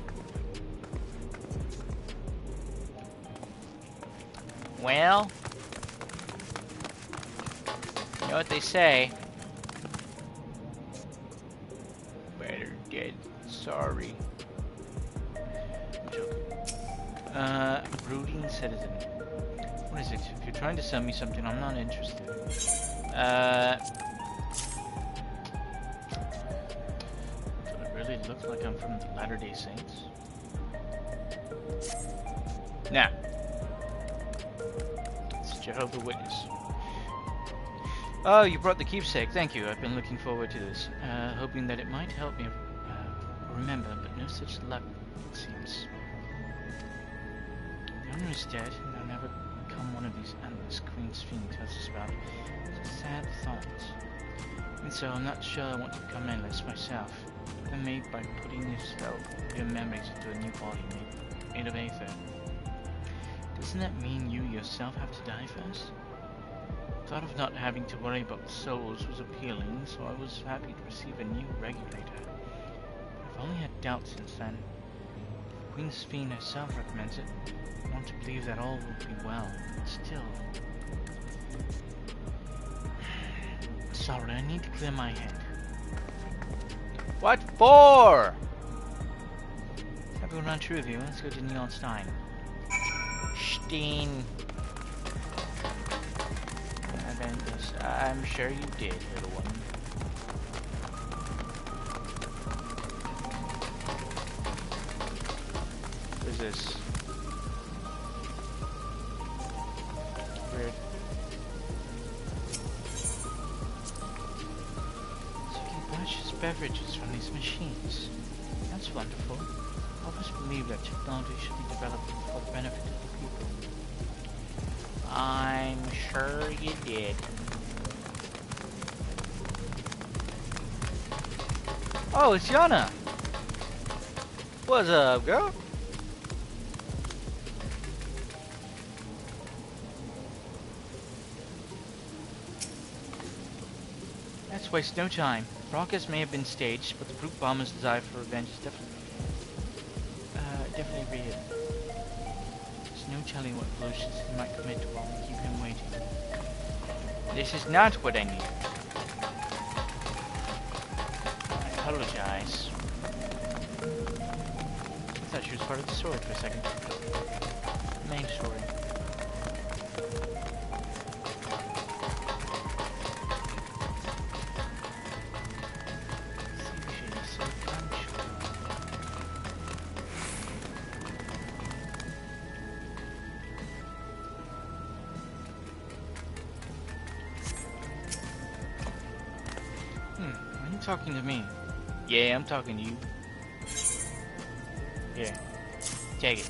Well, you know what they say. Better dead than sorry. I'm joking. Brooding citizen. What is it? If you're trying to sell me something, I'm not interested. Do I really look like I'm from the Latter-day Saints? Nah. It's Jehovah's Witness. Oh, you brought the keepsake. Thank you. I've been looking forward to this. Hoping that it might help me remember, but no such luck, it seems. The owner is dead, and I'll never become one of these endless Queen's Fiend tells us about. It's a sad thought. And so I'm not sure I want to become endless myself. I'm made by putting yourself, your memories into a new body made of aether. Doesn't that mean you yourself have to die first? The thought of not having to worry about souls was appealing, so I was happy to receive a new regulator. I've only had doubts since then. If Queen's Fiend herself recommends it, I want to believe that all will be well, but still. Sorry, I need to clear my head. What for? Everyone run true of you. Let's go to Neon Stein. Steen. I'm sure you did, little one. What is this? Weird. So you can purchase beverages from these machines. That's wonderful. I always believe that technology should be developed for the benefit of the people. I'm sure you did. Oh, it's Yana! What's up, girl? Let's waste no time. Rockets may have been staged, but the brute bomber's desire for revenge is definitely real. There's no telling what pollutions he might commit while we keep him waiting. This is not what I need. I apologize. I thought she was part of the story for a second. Main story. Are you talking to me? Yeah, I'm talking to you. Here, take it.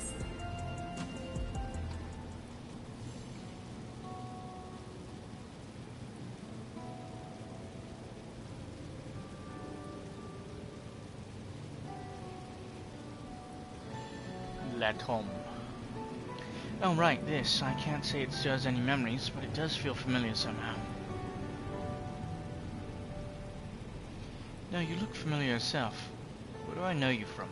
La Tombe. Oh, right, this. I can't say it stirs any memories, but it does feel familiar somehow. No, you look familiar yourself. Where do I know you from?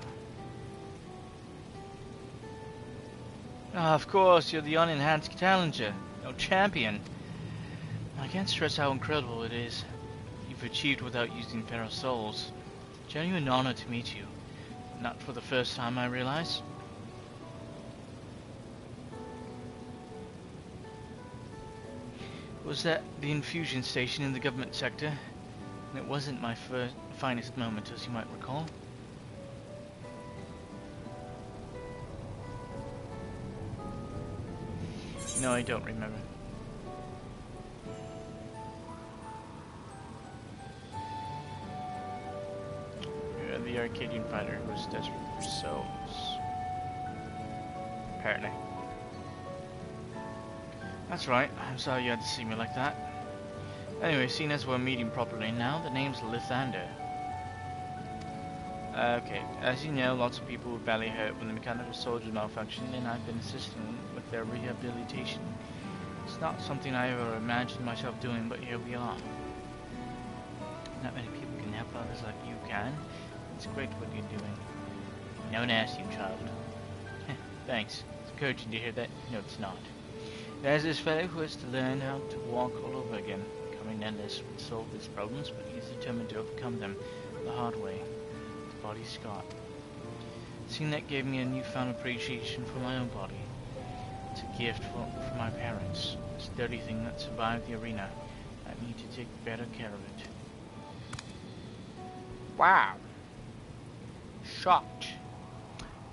Ah, of course, you're the unenhanced challenger. No champion. I can't stress how incredible it is you've achieved without using Pharaoh's souls. Genuine honor to meet you. Not for the first time, I realize. Was that the infusion station in the government sector? And it wasn't my finest moment, as you might recall. No, I don't remember. You're the Arcadian fighter who was desperate for souls. Apparently. That's right, I'm sorry you had to see me like that. Anyway, seeing as we're meeting properly now, the name's Lithander. Okay, as you know, lots of people were badly hurt when the mechanical soldiers malfunctioned, and I've been assisting with their rehabilitation. It's not something I ever imagined myself doing, but here we are. Not many people can help others like you can. It's great what you're doing. No one asked you, child. Thanks. It's encouraging to hear that. No, it's not. There's this fellow who has to learn how to walk all over again. Becoming endless would solve his problems, but he's determined to overcome them the hard way. The body's scarred. Seeing that gave me a newfound appreciation for my own body. It's a gift from my parents. This dirty thing that survived the arena. I need to take better care of it. Wow. Shocked.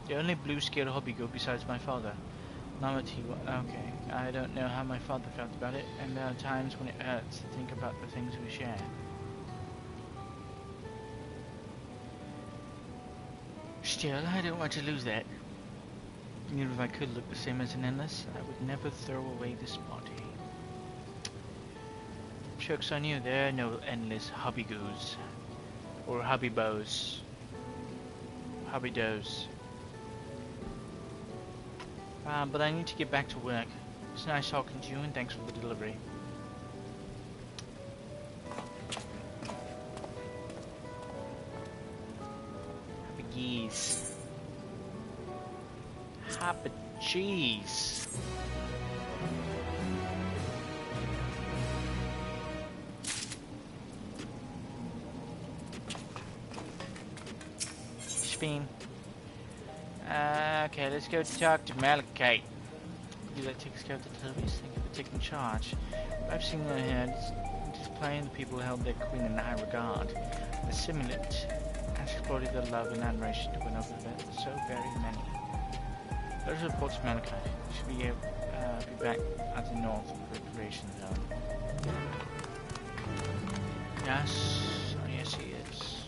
The only blue-scale hobby go besides my father. Okay, I don't know how my father felt about it, and there are times when it hurts to think about the things we share. Still, I don't want to lose that. Even if I could look the same as an endless, I would never throw away this body. Joke's on you, there are no endless hobby goos. Or hobby bows. Hobby does. But I need to get back to work. It's nice talking to you, and thanks for the delivery. Happy geese. Happy cheese. Spin. Okay, let's go talk to Malachite. That takes care of the deliveries. Thank you for taking charge. I've seen their heads displaying the people who held their queen in high regard. The simulant has exploited their love and admiration to win over so very many. Let us report to Malachite. We should be back at the north preparation zone. Yes. Oh, yes, he is.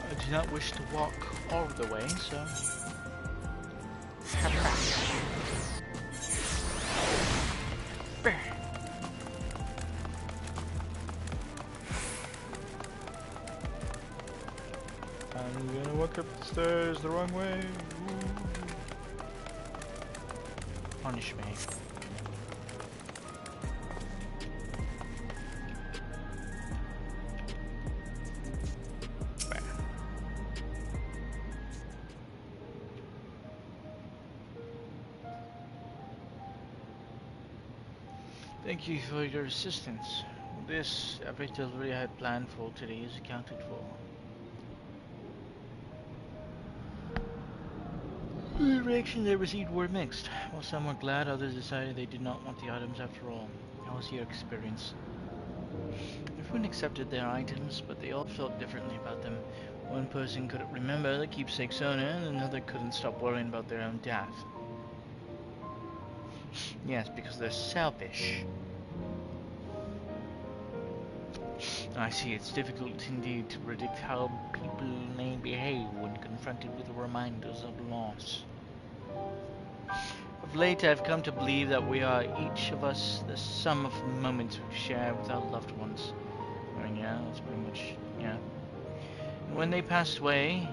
I do not wish to walk all the way, so I'm gonna walk up the stairs the wrong way. Ooh. Punish me. Thank you for your assistance. This, every delivery I had planned for today is accounted for. The reactions I received were mixed. While some were glad, others decided they did not want the items after all. How was your experience? Everyone accepted their items, but they all felt differently about them. One person couldn't remember the keepsake's owner, and another couldn't stop worrying about their own death. Yes, because they're selfish. I see, it's difficult indeed to predict how people may behave when confronted with reminders of loss. Of late, I've come to believe that we are each of us the sum of moments we share with our loved ones. I mean, yeah, that's pretty much, yeah. And when they passed away,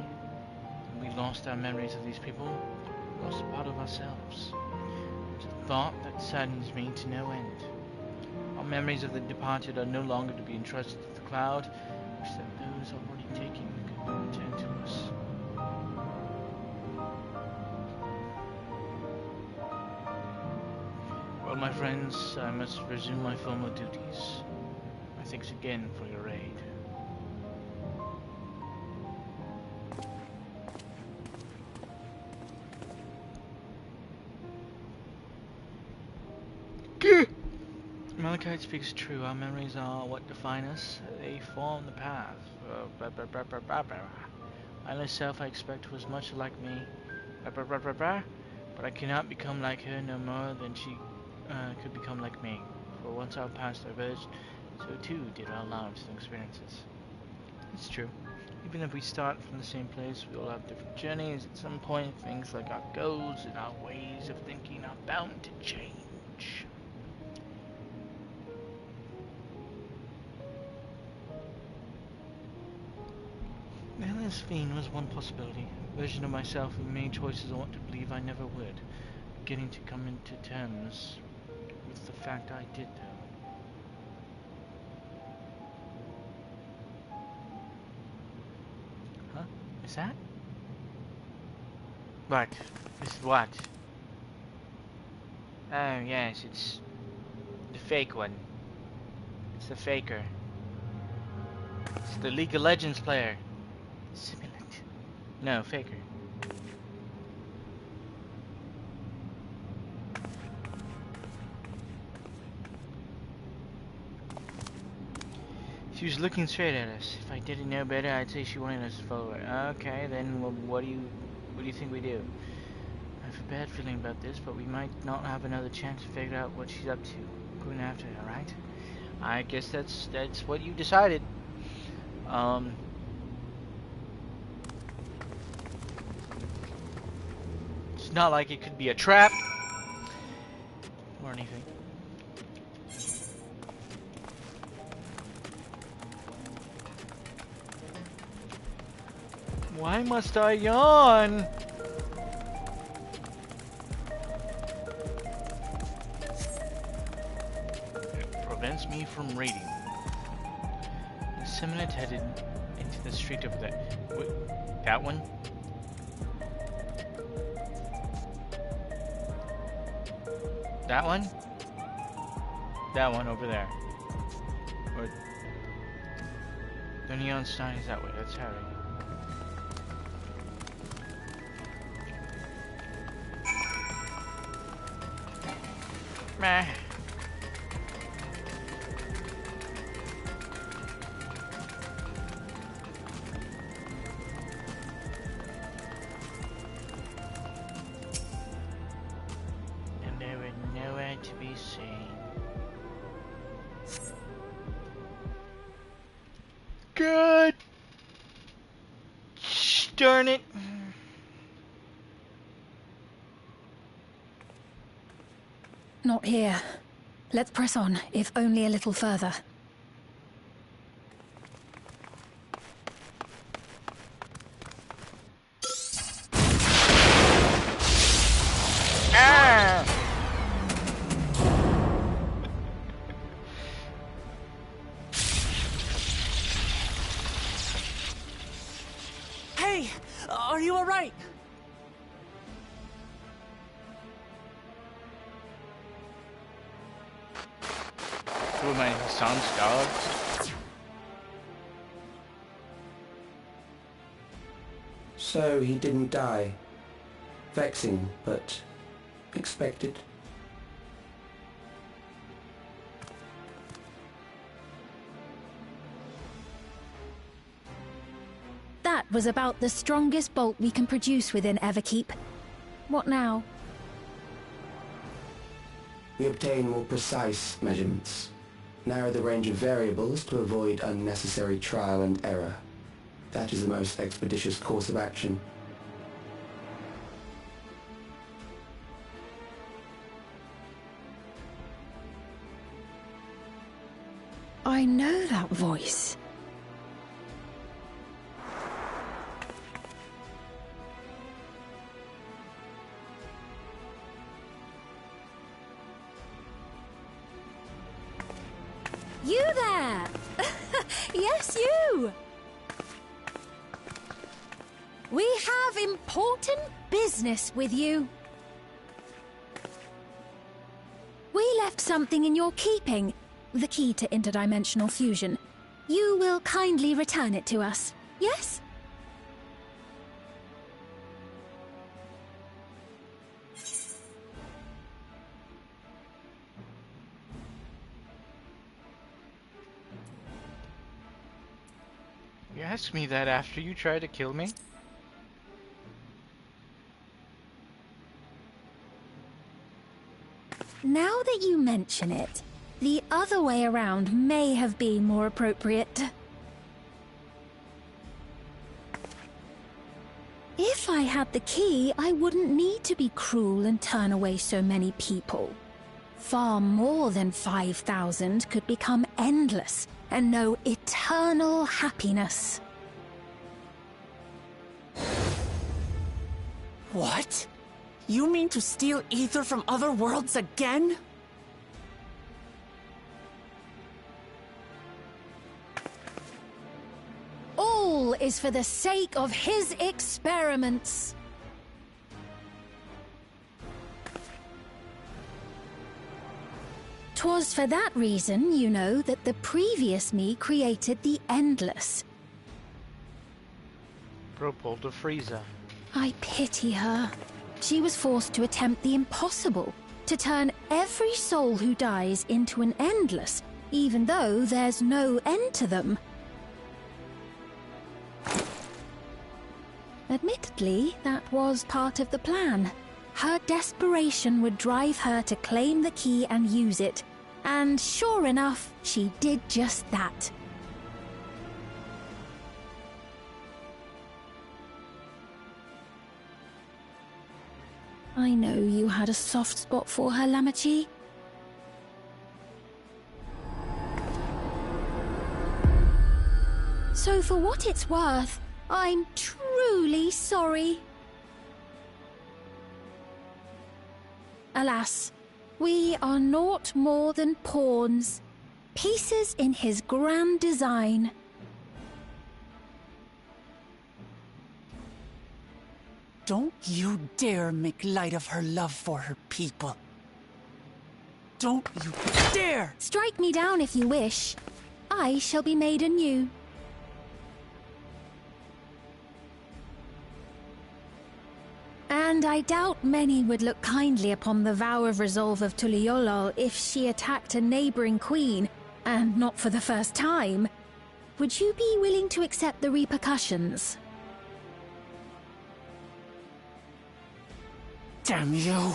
we lost our memories of these people, we lost a part of ourselves. It's a thought that saddens me to no end. Our memories of the departed are no longer to be entrusted to the cloud, which that those already taken could return to us. Well, my friends, I must resume my former duties. My thanks again for your aid. Malachite speaks true. Our memories are what define us. They form the path. My inner self, I expect, was much like me. But I cannot become like her no more than she could become like me. For once our paths diverged, so too did our lives and experiences. It's true. Even if we start from the same place, we all have different journeys. At some point, things like our goals and our ways of thinking are bound to change. The Endless Fiend was one possibility. A version of myself who made choices I want to believe I never would. beginning to come into terms with the fact I did, though. Huh? Is that? What? This is what? Oh, yes, it's the fake one. It's the faker. It's the League of Legends player. Simulant. No, faker. She was looking straight at us. If I didn't know better, I'd say she wanted us to follow her. Okay, then what do you think we do? I have a bad feeling about this, but we might not have another chance to figure out what she's up to. Going after her, right? I guess that's what you decided. It's not like it could be a trap or anything. Why must I yawn? It prevents me from reading. The Simulant headed into the street over there. Wait, that one? That one? That one over there. Or the neon sign is that way. That's Harry. Meh. And they were nowhere to be seen. Good. Darn it. Not here. Let's press on, if only a little further. Ah! Hey! Are you alright? Who am I, Hassan's dog? So he didn't die. Vexing, but expected. That was about the strongest bolt we can produce within Everkeep. What now? We obtain more precise measurements. Narrow the range of variables to avoid unnecessary trial and error. That is the most expeditious course of action. I know that voice. You there! Yes, you! We have important business with you. We left something in your keeping, the key to interdimensional fusion. You will kindly return it to us, yes? You asked me that after you tried to kill me? Now that you mention it, the other way around may have been more appropriate. If I had the key, I wouldn't need to be cruel and turn away so many people. Far more than 5,000 could become endless and know eternal happiness. What? You mean to steal ether from other worlds again? All is for the sake of his experiments. 'Twas for that reason, you know, that the previous me created the Endless. Bro pulled a freezer. I pity her. She was forced to attempt the impossible, to turn every soul who dies into an Endless, even though there's no end to them. Admittedly, that was part of the plan. Her desperation would drive her to claim the key and use it, and sure enough, she did just that. I know you had a soft spot for her, Lamachi. So for what it's worth, I'm truly sorry. Alas, we are naught more than pawns, pieces in his grand design. Don't you dare make light of her love for her people. Don't you dare! Strike me down if you wish. I shall be made anew. And I doubt many would look kindly upon the vow of resolve of Tuliolol if she attacked a neighboring queen, and not for the first time. Would you be willing to accept the repercussions? Damn you!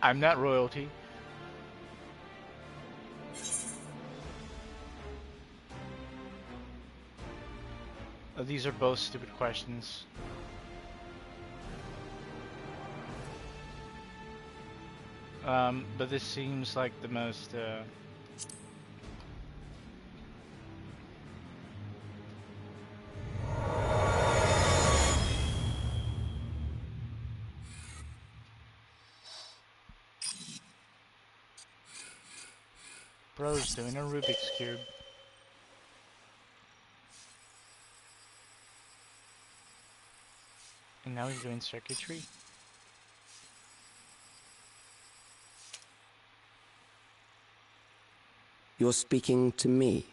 I'm not royalty. These are both stupid questions. But this seems like the most, Bro's doing a Rubik's Cube. And now he's doing circuitry. You're speaking to me.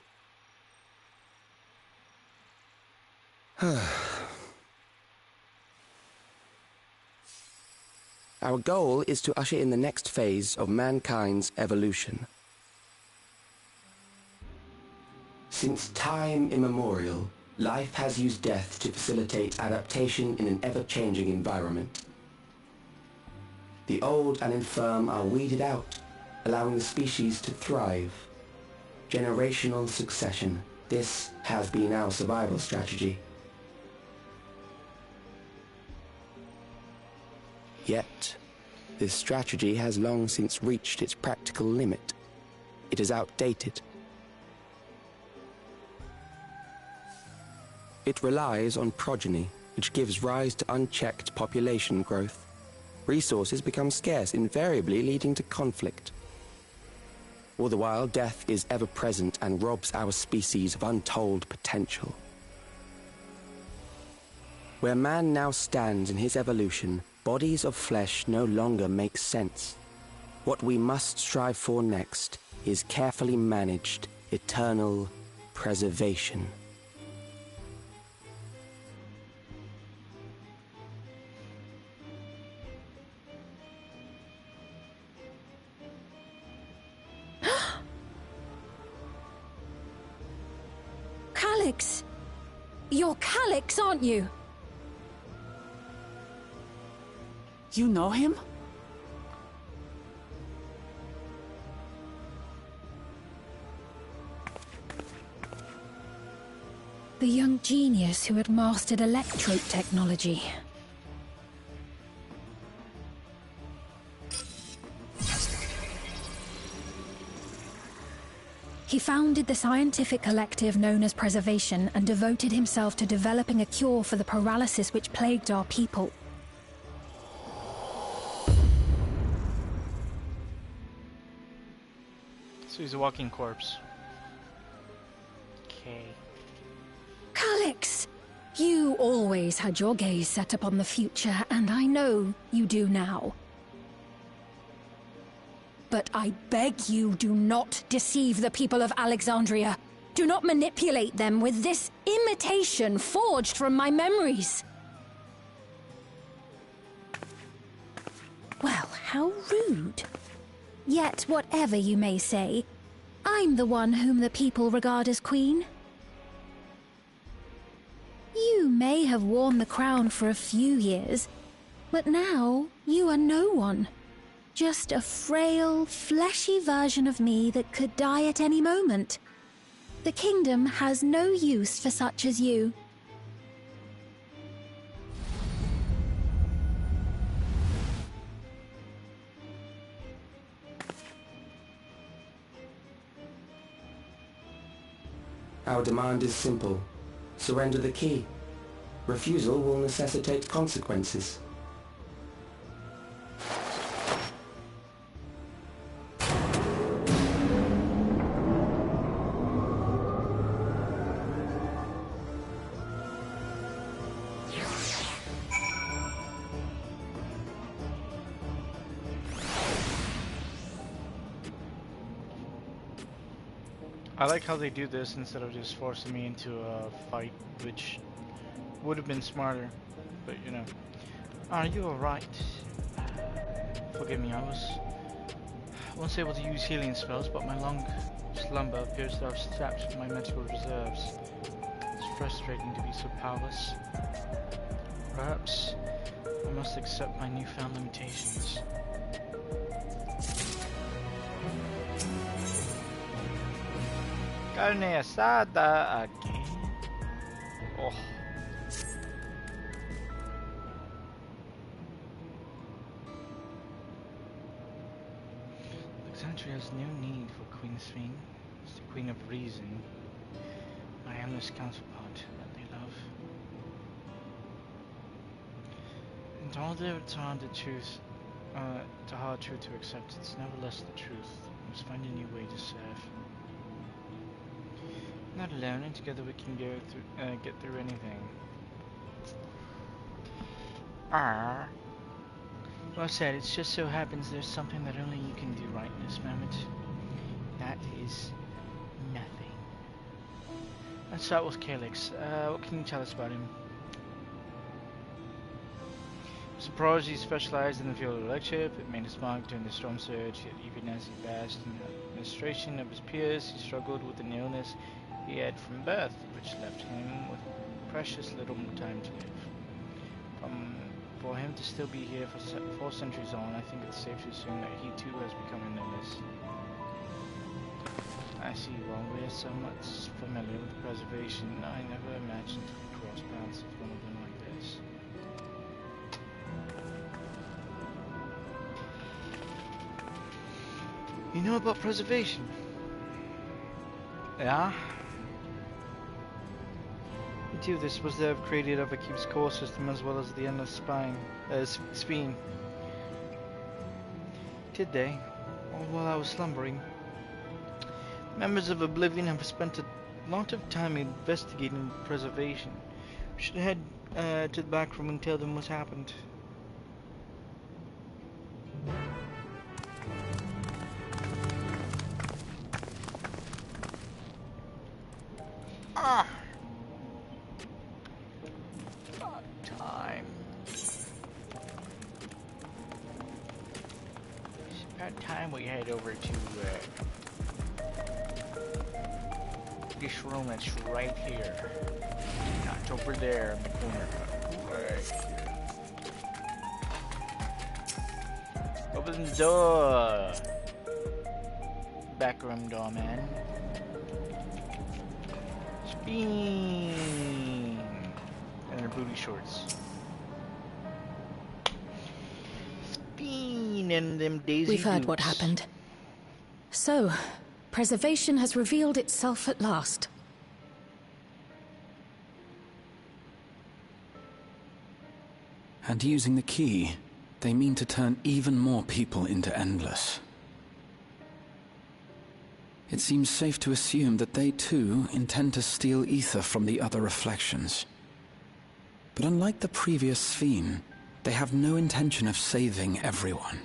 Our goal is to usher in the next phase of mankind's evolution. Since time immemorial, life has used death to facilitate adaptation in an ever-changing environment. The old and infirm are weeded out, allowing the species to thrive. Generational succession. This has been our survival strategy. Yet, this strategy has long since reached its practical limit. It is outdated. It relies on progeny, which gives rise to unchecked population growth. Resources become scarce, invariably leading to conflict. All the while, death is ever present and robs our species of untold potential. Where man now stands in his evolution, bodies of flesh no longer make sense. What we must strive for next is carefully managed, eternal preservation. Calyx! You're Calyx, aren't you? You know him? The young genius who had mastered electrode technology. He founded the scientific collective known as Preservation and devoted himself to developing a cure for the paralysis which plagued our people. So he's a walking corpse. Okay. Calix! You always had your gaze set upon the future, and I know you do now. But I beg you, do not deceive the people of Alexandria. Do not manipulate them with this imitation forged from my memories. Well, how rude. Yet, whatever you may say, I'm the one whom the people regard as queen. You may have worn the crown for a few years, but now you are no one. Just a frail, fleshy version of me that could die at any moment. The kingdom has no use for such as you. Our demand is simple. Surrender the key. Refusal will necessitate consequences. I like how they do this instead of just forcing me into a fight, which would have been smarter, but you know. Are you alright? Forgive me, I was once able to use healing spells, but my long slumber appears to have sapped my mental reserves. It's frustrating to be so powerless. Perhaps I must accept my newfound limitations. Carne asada again. Oh. Alexandria has no need for Queen Sphinx. It's the Queen of Reason, my endless counterpart that they love. And although it's hard truth to accept, it's nevertheless the truth. We must find a new way to serve. Not alone, and together we can get through anything. Well said, it just so happens there's something that only you can do right in this moment. That is nothing. Let's start with Calix. What can you tell us about him? Surprised he specialized in the field of lectureship. It made his mark during the storm surge, yet even as he basked in the administration of his peers, he struggled with an illness he had from birth, which left him with precious little more time to live. For him to still be here for 4 centuries on, I think it's safe to assume that he too has become an illness. I see, while we're so much familiar with preservation, I never imagined to cross paths with one of them like this. You know about preservation? Yeah? Too, this was their created of a keeps core system as well as the endless spine. Did they? All while I was slumbering. Members of Oblivion have spent a lot of time investigating preservation. We should head to the back room and tell them what's happened. Ah! Time. It's about time we head over to this room that's right here. Not over there in the corner, but right here. Open the door. Back room door, man. Spin. And her booty shorts. Spin and them daisy We've heard boots. what happened. So, Preservation has revealed itself at last. And using the key, they mean to turn even more people into Endless. It seems safe to assume that they too intend to steal ether from the other reflections. But unlike the previous Sphere, they have no intention of saving everyone.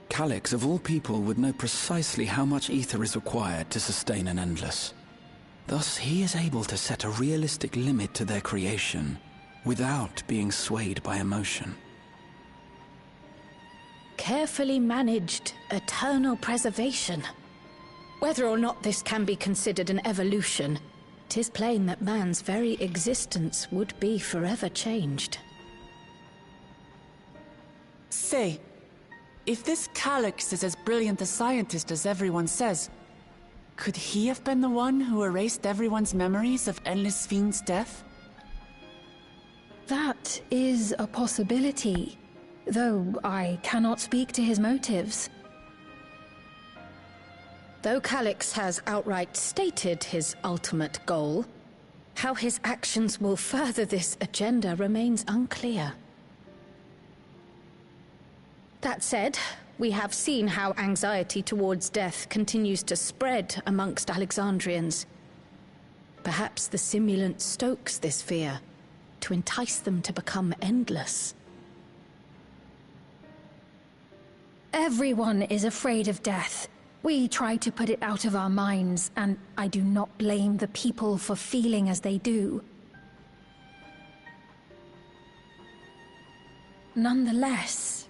Calyx, of all people, would know precisely how much ether is required to sustain an Endless. Thus, he is able to set a realistic limit to their creation, without being swayed by emotion. Carefully managed, eternal preservation. Whether or not this can be considered an evolution, 'tis plain that man's very existence would be forever changed. Say, if this Calyx is as brilliant a scientist as everyone says, could he have been the one who erased everyone's memories of Endless Fiend's death? That is a possibility, though I cannot speak to his motives. Though Calyx has outright stated his ultimate goal, how his actions will further this agenda remains unclear. That said, we have seen how anxiety towards death continues to spread amongst Alexandrians. Perhaps the simulant stokes this fear, to entice them to become endless. Everyone is afraid of death. We try to put it out of our minds, and I do not blame the people for feeling as they do. Nonetheless,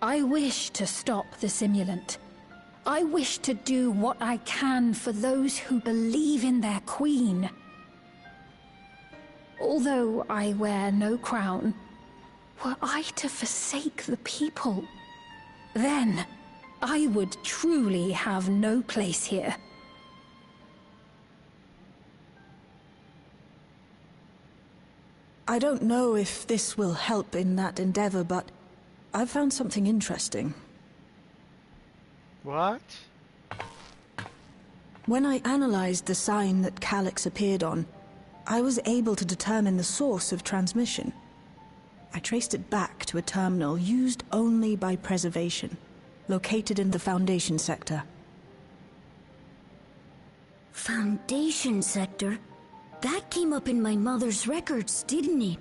I wish to stop the simulant. I wish to do what I can for those who believe in their queen. Although I wear no crown, were I to forsake the people, then I would truly have no place here. I don't know if this will help in that endeavor, but I've found something interesting. What? When I analyzed the sign that Calyx appeared on, I was able to determine the source of transmission. I traced it back to a terminal used only by Preservation, located in the Foundation sector. Foundation sector? That came up in my mother's records, didn't it?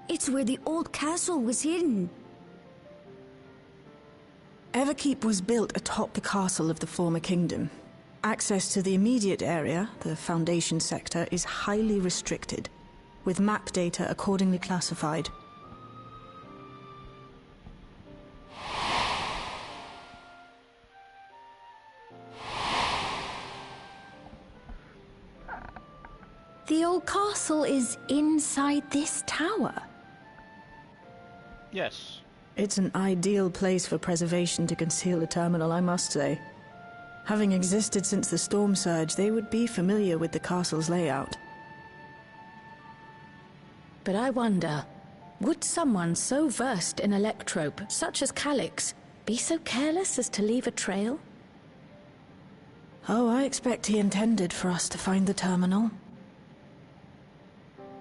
It's where the old castle was hidden. Everkeep was built atop the castle of the former kingdom. Access to the immediate area, the Foundation sector, is highly restricted, with map data accordingly classified. The old castle is inside this tower. Yes. It's an ideal place for Preservation to conceal a terminal, I must say. Having existed since the storm surge, they would be familiar with the castle's layout. But I wonder, would someone so versed in electrope, such as Calyx, be so careless as to leave a trail? Oh, I expect he intended for us to find the terminal.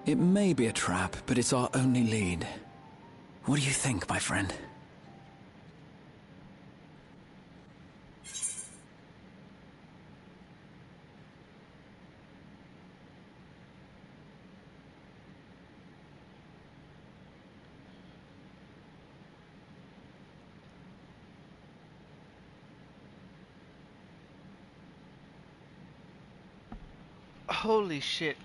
It may be a trap, but it's our only lead. What do you think, my friend? Holy shit.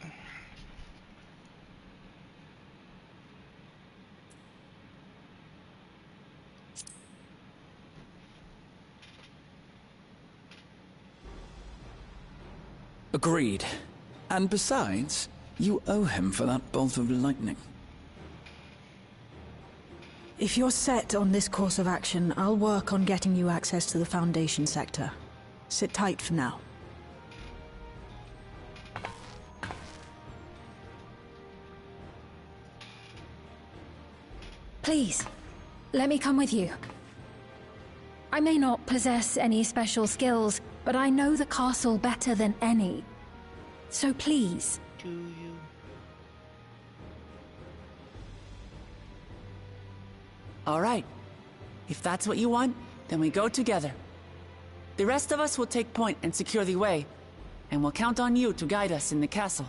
Agreed. And besides, you owe him for that bolt of lightning. If you're set on this course of action, I'll work on getting you access to the Foundation sector. Sit tight for now. Please, let me come with you. I may not possess any special skills, but I know the castle better than any. So please. Do you? All right. If that's what you want, then we go together. The rest of us will take point and secure the way, and we'll count on you to guide us in the castle.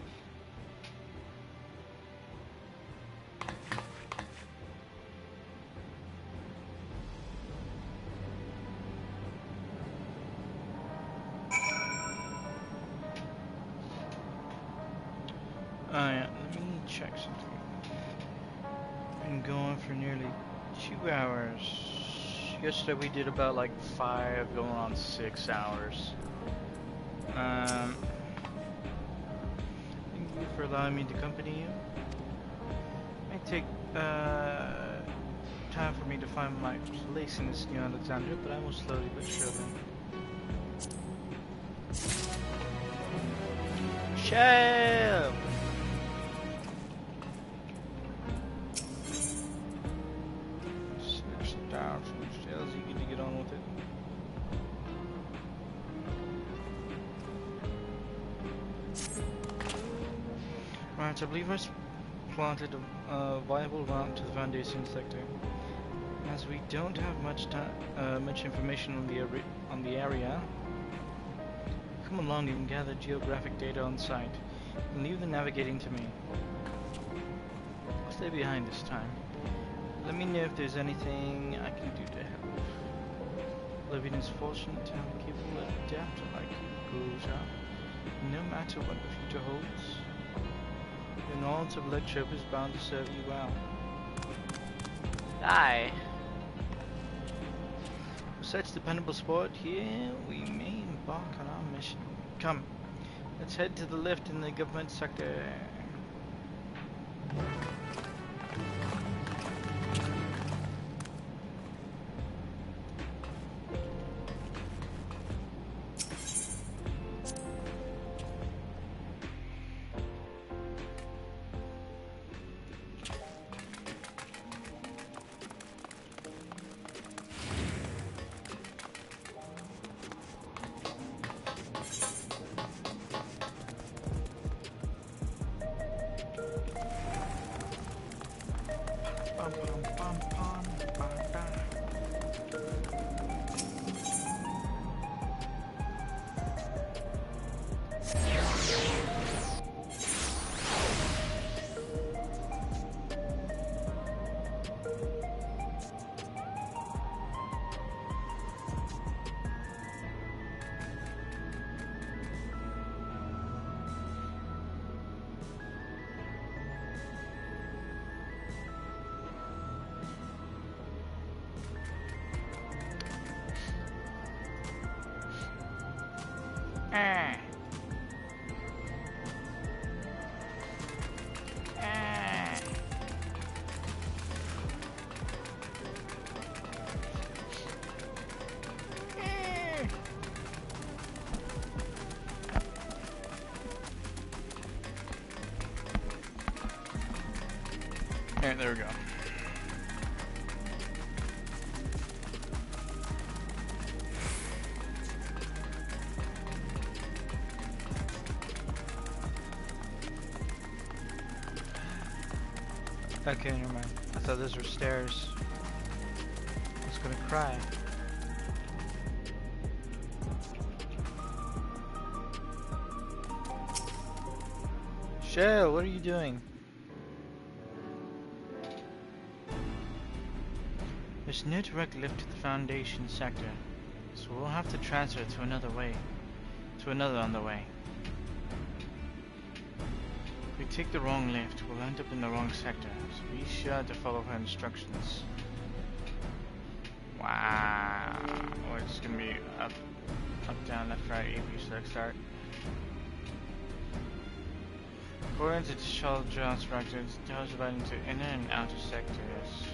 Yeah, let me check something. Been going for nearly 2 hours. Yesterday we did about like 5, going on 6 hours. Thank you for allowing me to accompany you. It may take time for me to find my place in this new Alexandria, but I will slowly but surely. Shell! You get to get on with it. Right, I believe I planted a viable route to the Foundation sector. As we don't have much information on the area, come along and gather geographic data on site, and leave the navigating to me. I'll stay behind this time. Let me know if there's anything I can do to help. Living is fortunate to have a capable adapter like Guja. No matter what the future holds, your knowledge of Electrope is bound to serve you well. Aye. With such dependable support here, we may embark on our mission. Come, let's head to the lift in the government sector. Alright, there we go. Okay, never mind. I thought those were stairs. I was gonna cry. Shell, what are you doing? There's no direct lift to the Foundation sector, so we'll have to transfer to another on the way. If we take the wrong lift, we'll end up in the wrong sector, so be sure to follow her instructions. Wow, oh, it's gonna be up, down, left, right, A, B, select, start. According to Charles John's records, it goes divided into inner and outer sectors.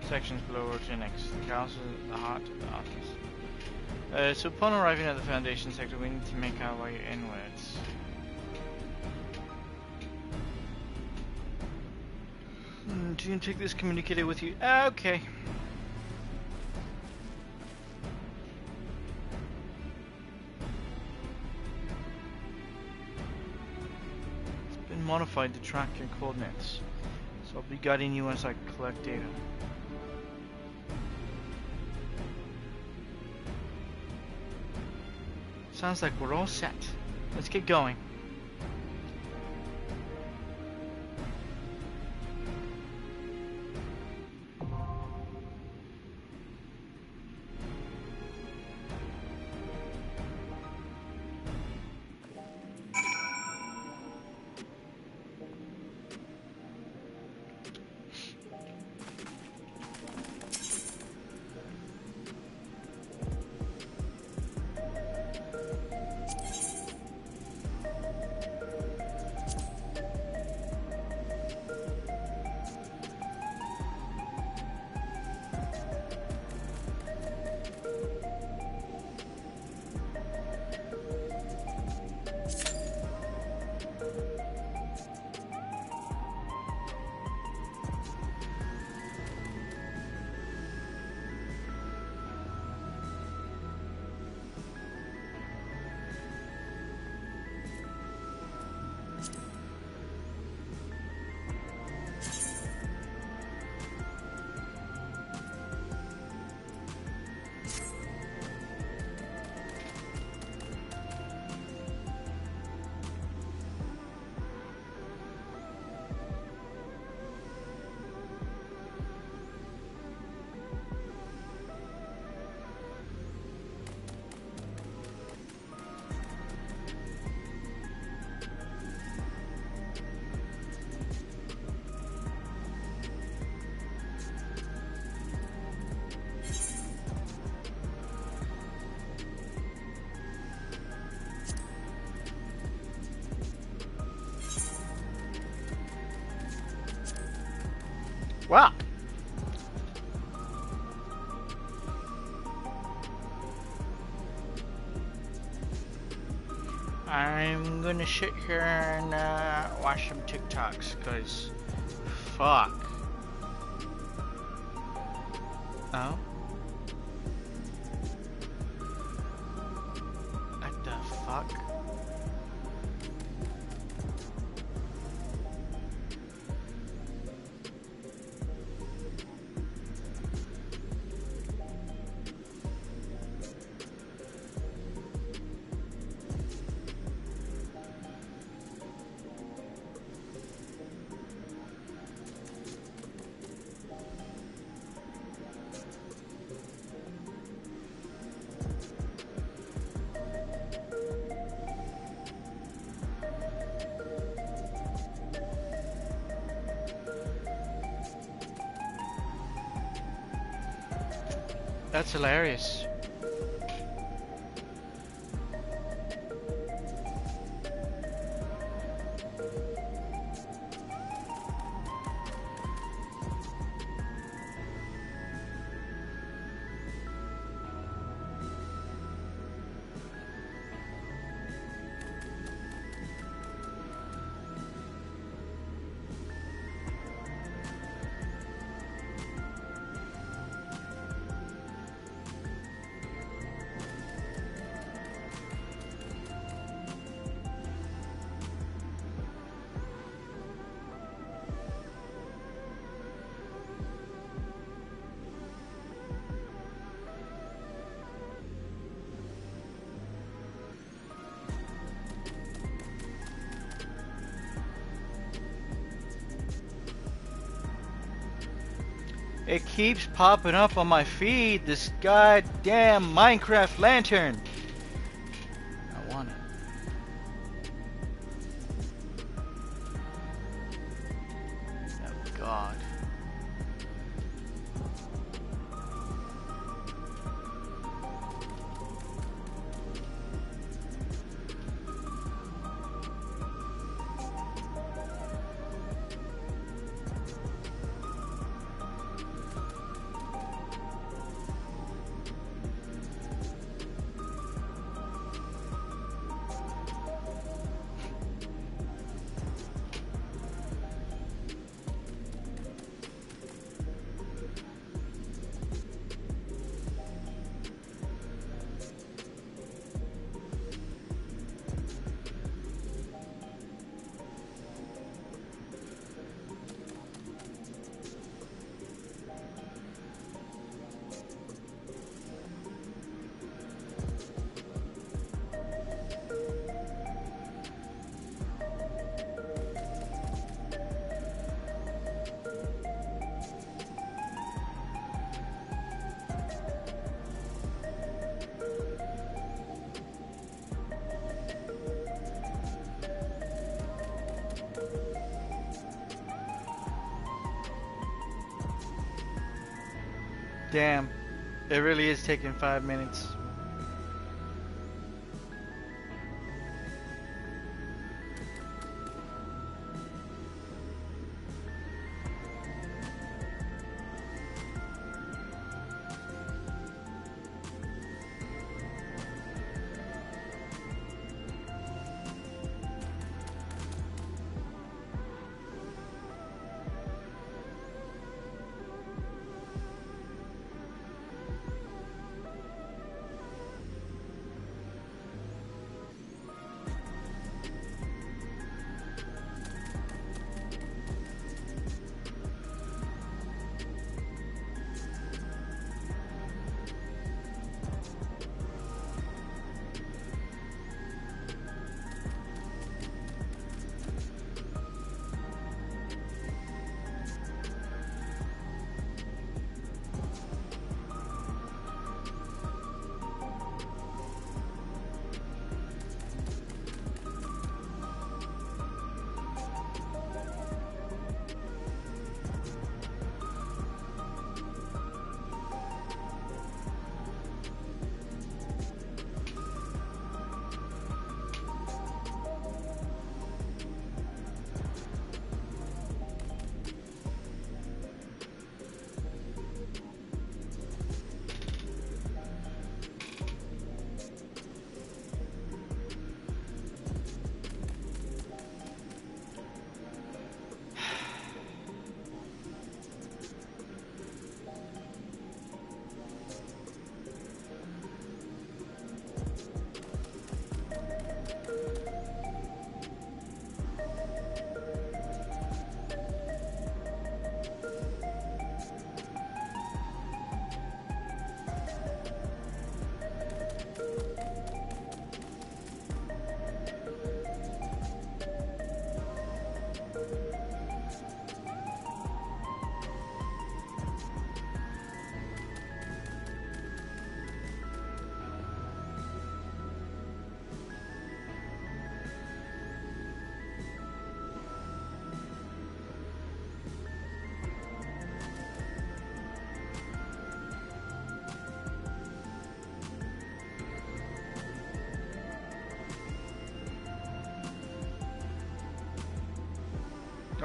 Sections below or to next. The castle, the heart of the office. So upon arriving at the Foundation sector, we need to make our way inwards. Do you take this communicator with you? Okay. modified to track your coordinates, so I'll be guiding you as I collect data. Sounds like we're all set. Let's get going. Wow. I'm gonna sit here and watch some TikToks, cause fuck. Oh? What the fuck? That's hilarious. It keeps popping up on my feed, this goddamn Minecraft lantern. I want it. Oh god. Damn. It really is taking 5 minutes.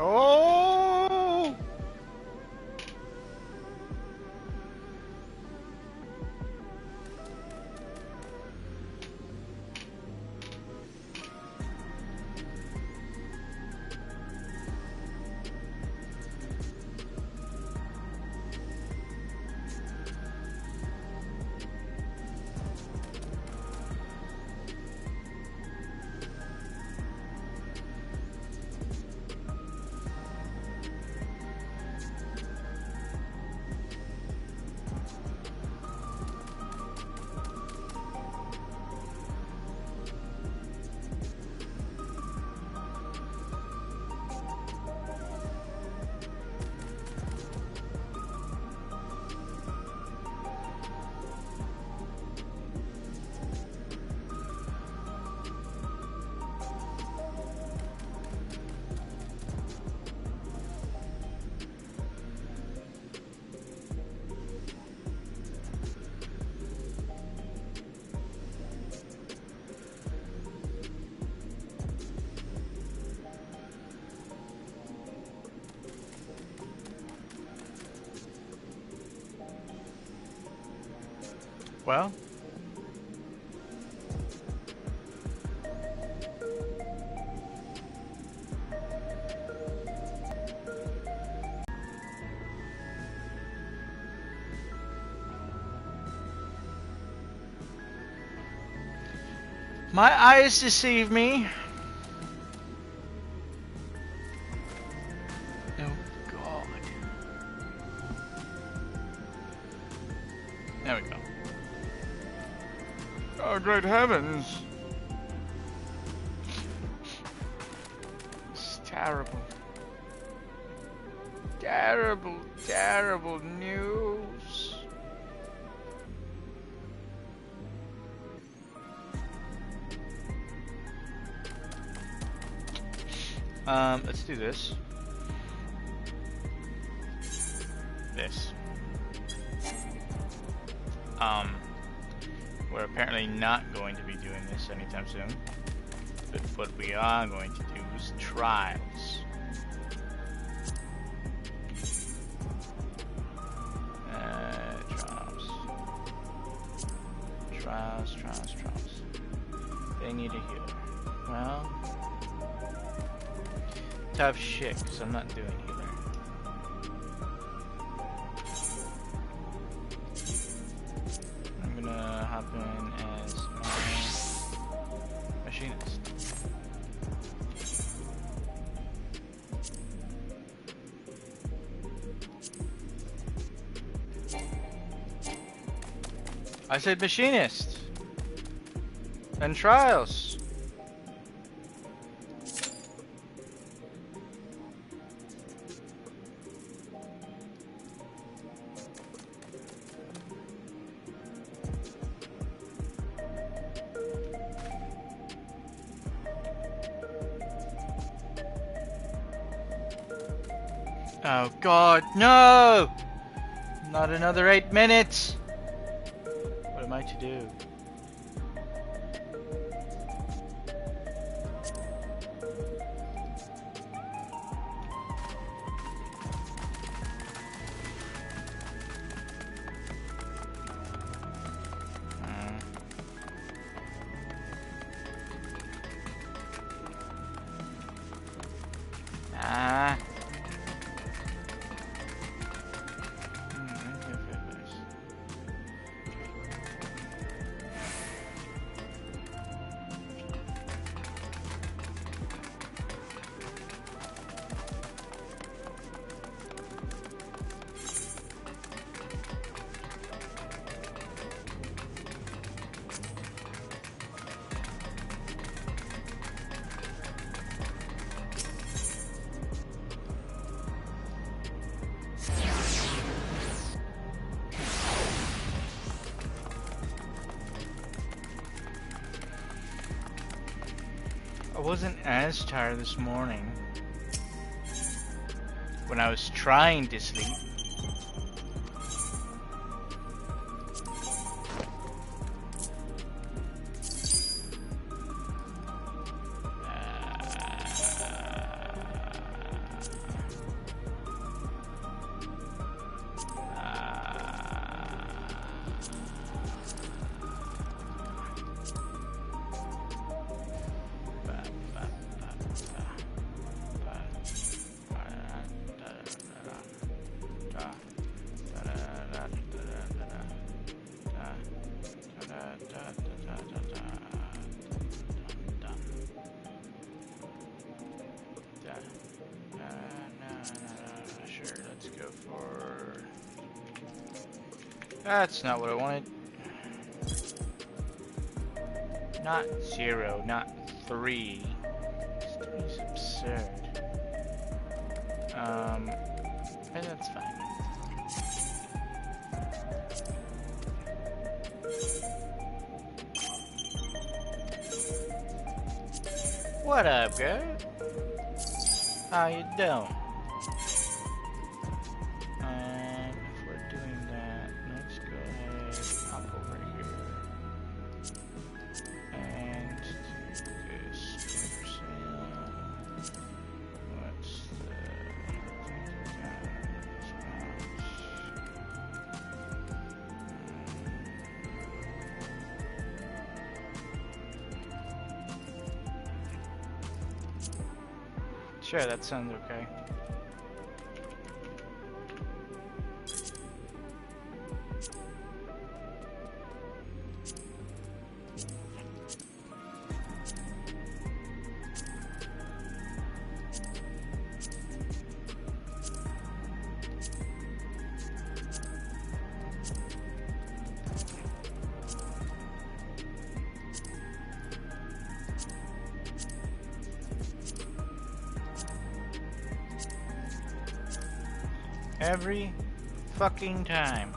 Oh! Well, my eyes deceive me. Oh God. There we go. Oh, great heavens. It's terrible. Terrible, terrible news. Let's do this. We're apparently not going to be doing this anytime soon. But what we are going to do is trials. Trials. They need a healer. Well, tough shit, because I'm not doing healer. I'm gonna hop in as my machinist. I said machinist and trials. Oh God, no! Not another 8 minutes! What am I to do? I wasn't as tired this morning when I was trying to sleep. That's not what I wanted. Not 0, not 3. It's absurd. But that's fine. What up, girl? How you doing? If we're doing that, let's go ahead, hop over here, and do this 20%. What's the Sure, that sounds okay. Every fucking time.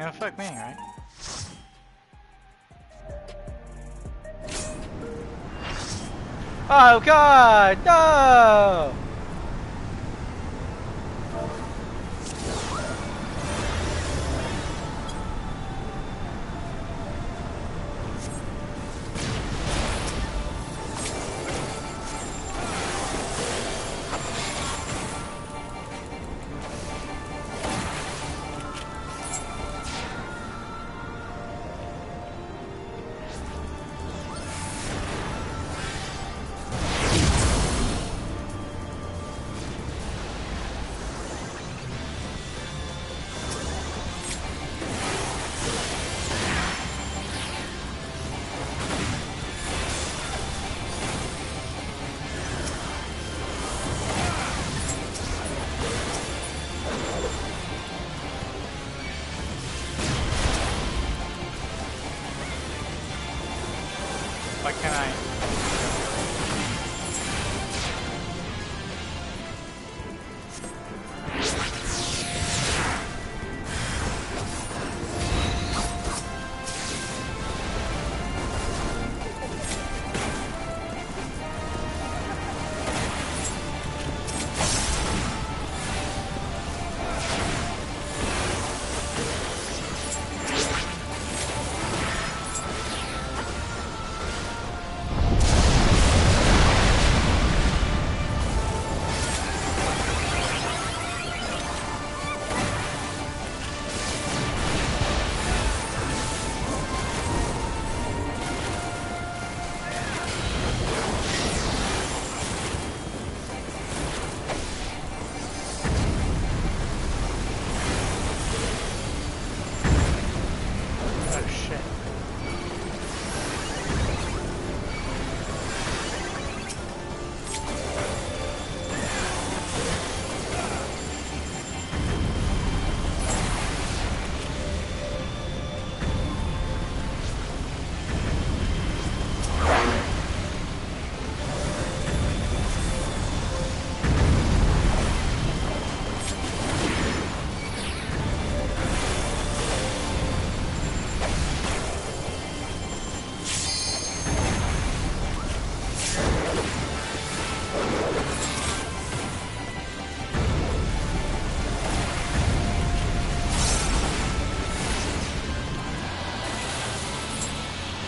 Yeah, fuck me, right? Oh god, no! Why can't I?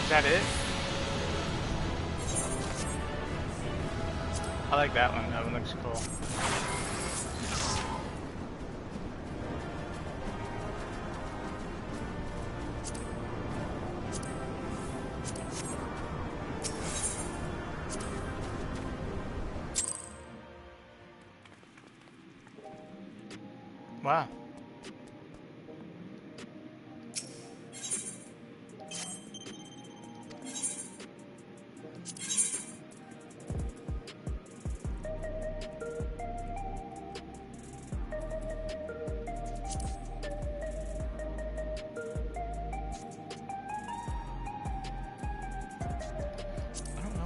Is that it? I like that one. That one looks cool. Wow.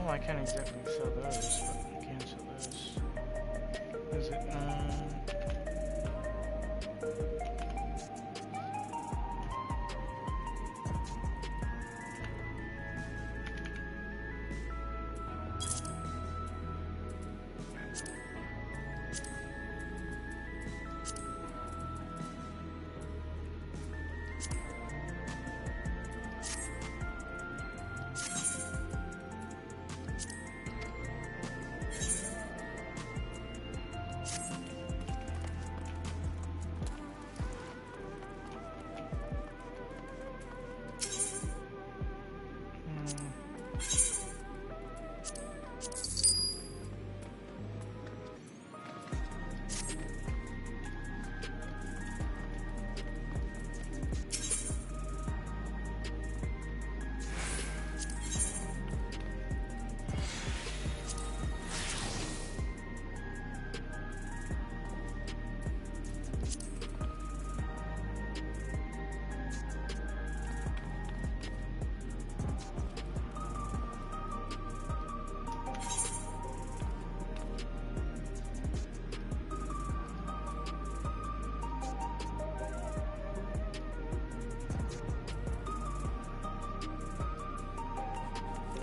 I can't exactly sell those, but I can sell those. Is it,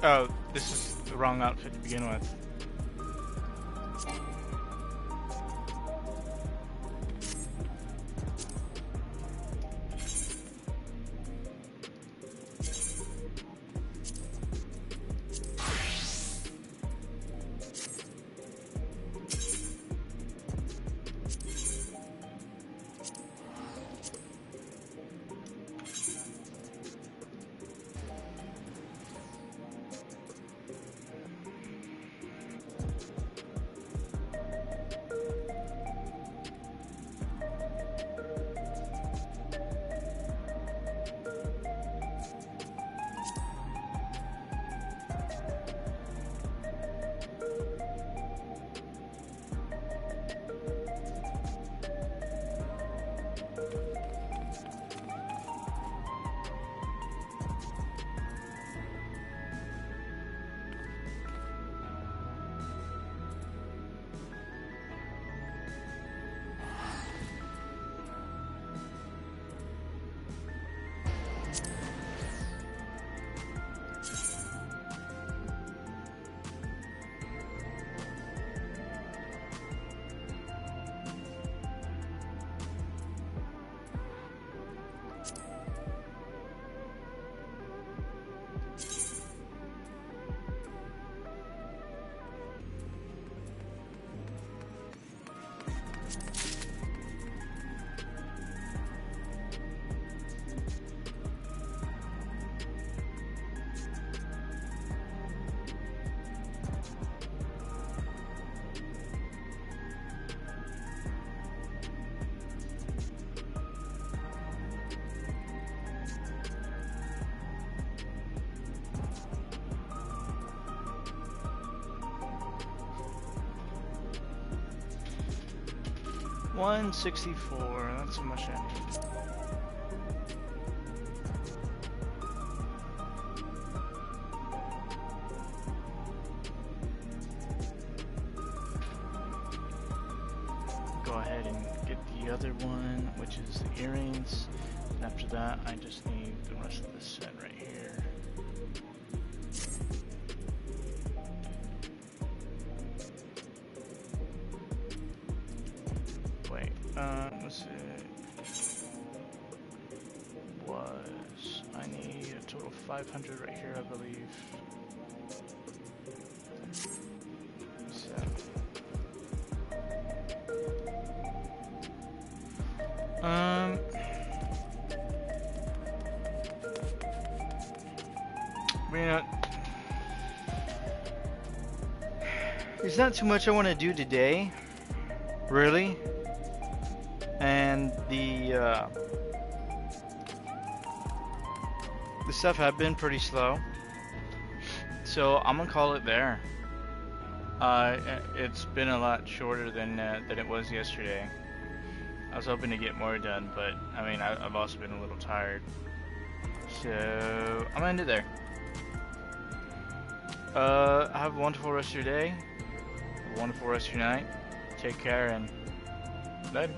Oh, this is the wrong outfit to begin with. $164, that's how much I need. Go ahead and get the other one, which is the earrings. And after that, I just need the rest of this set right here. Wait, let's see. I need a total of 500 right here, I believe. So. You know, there's not too much I want to do today, really, and the stuff have been pretty slow, so I'm gonna call it there. It's been a lot shorter than it was yesterday. I was hoping to get more done, but I mean, I've also been a little tired, so I'm gonna end it there. Have a wonderful rest of your day, a wonderful rest of your night. Take care and later.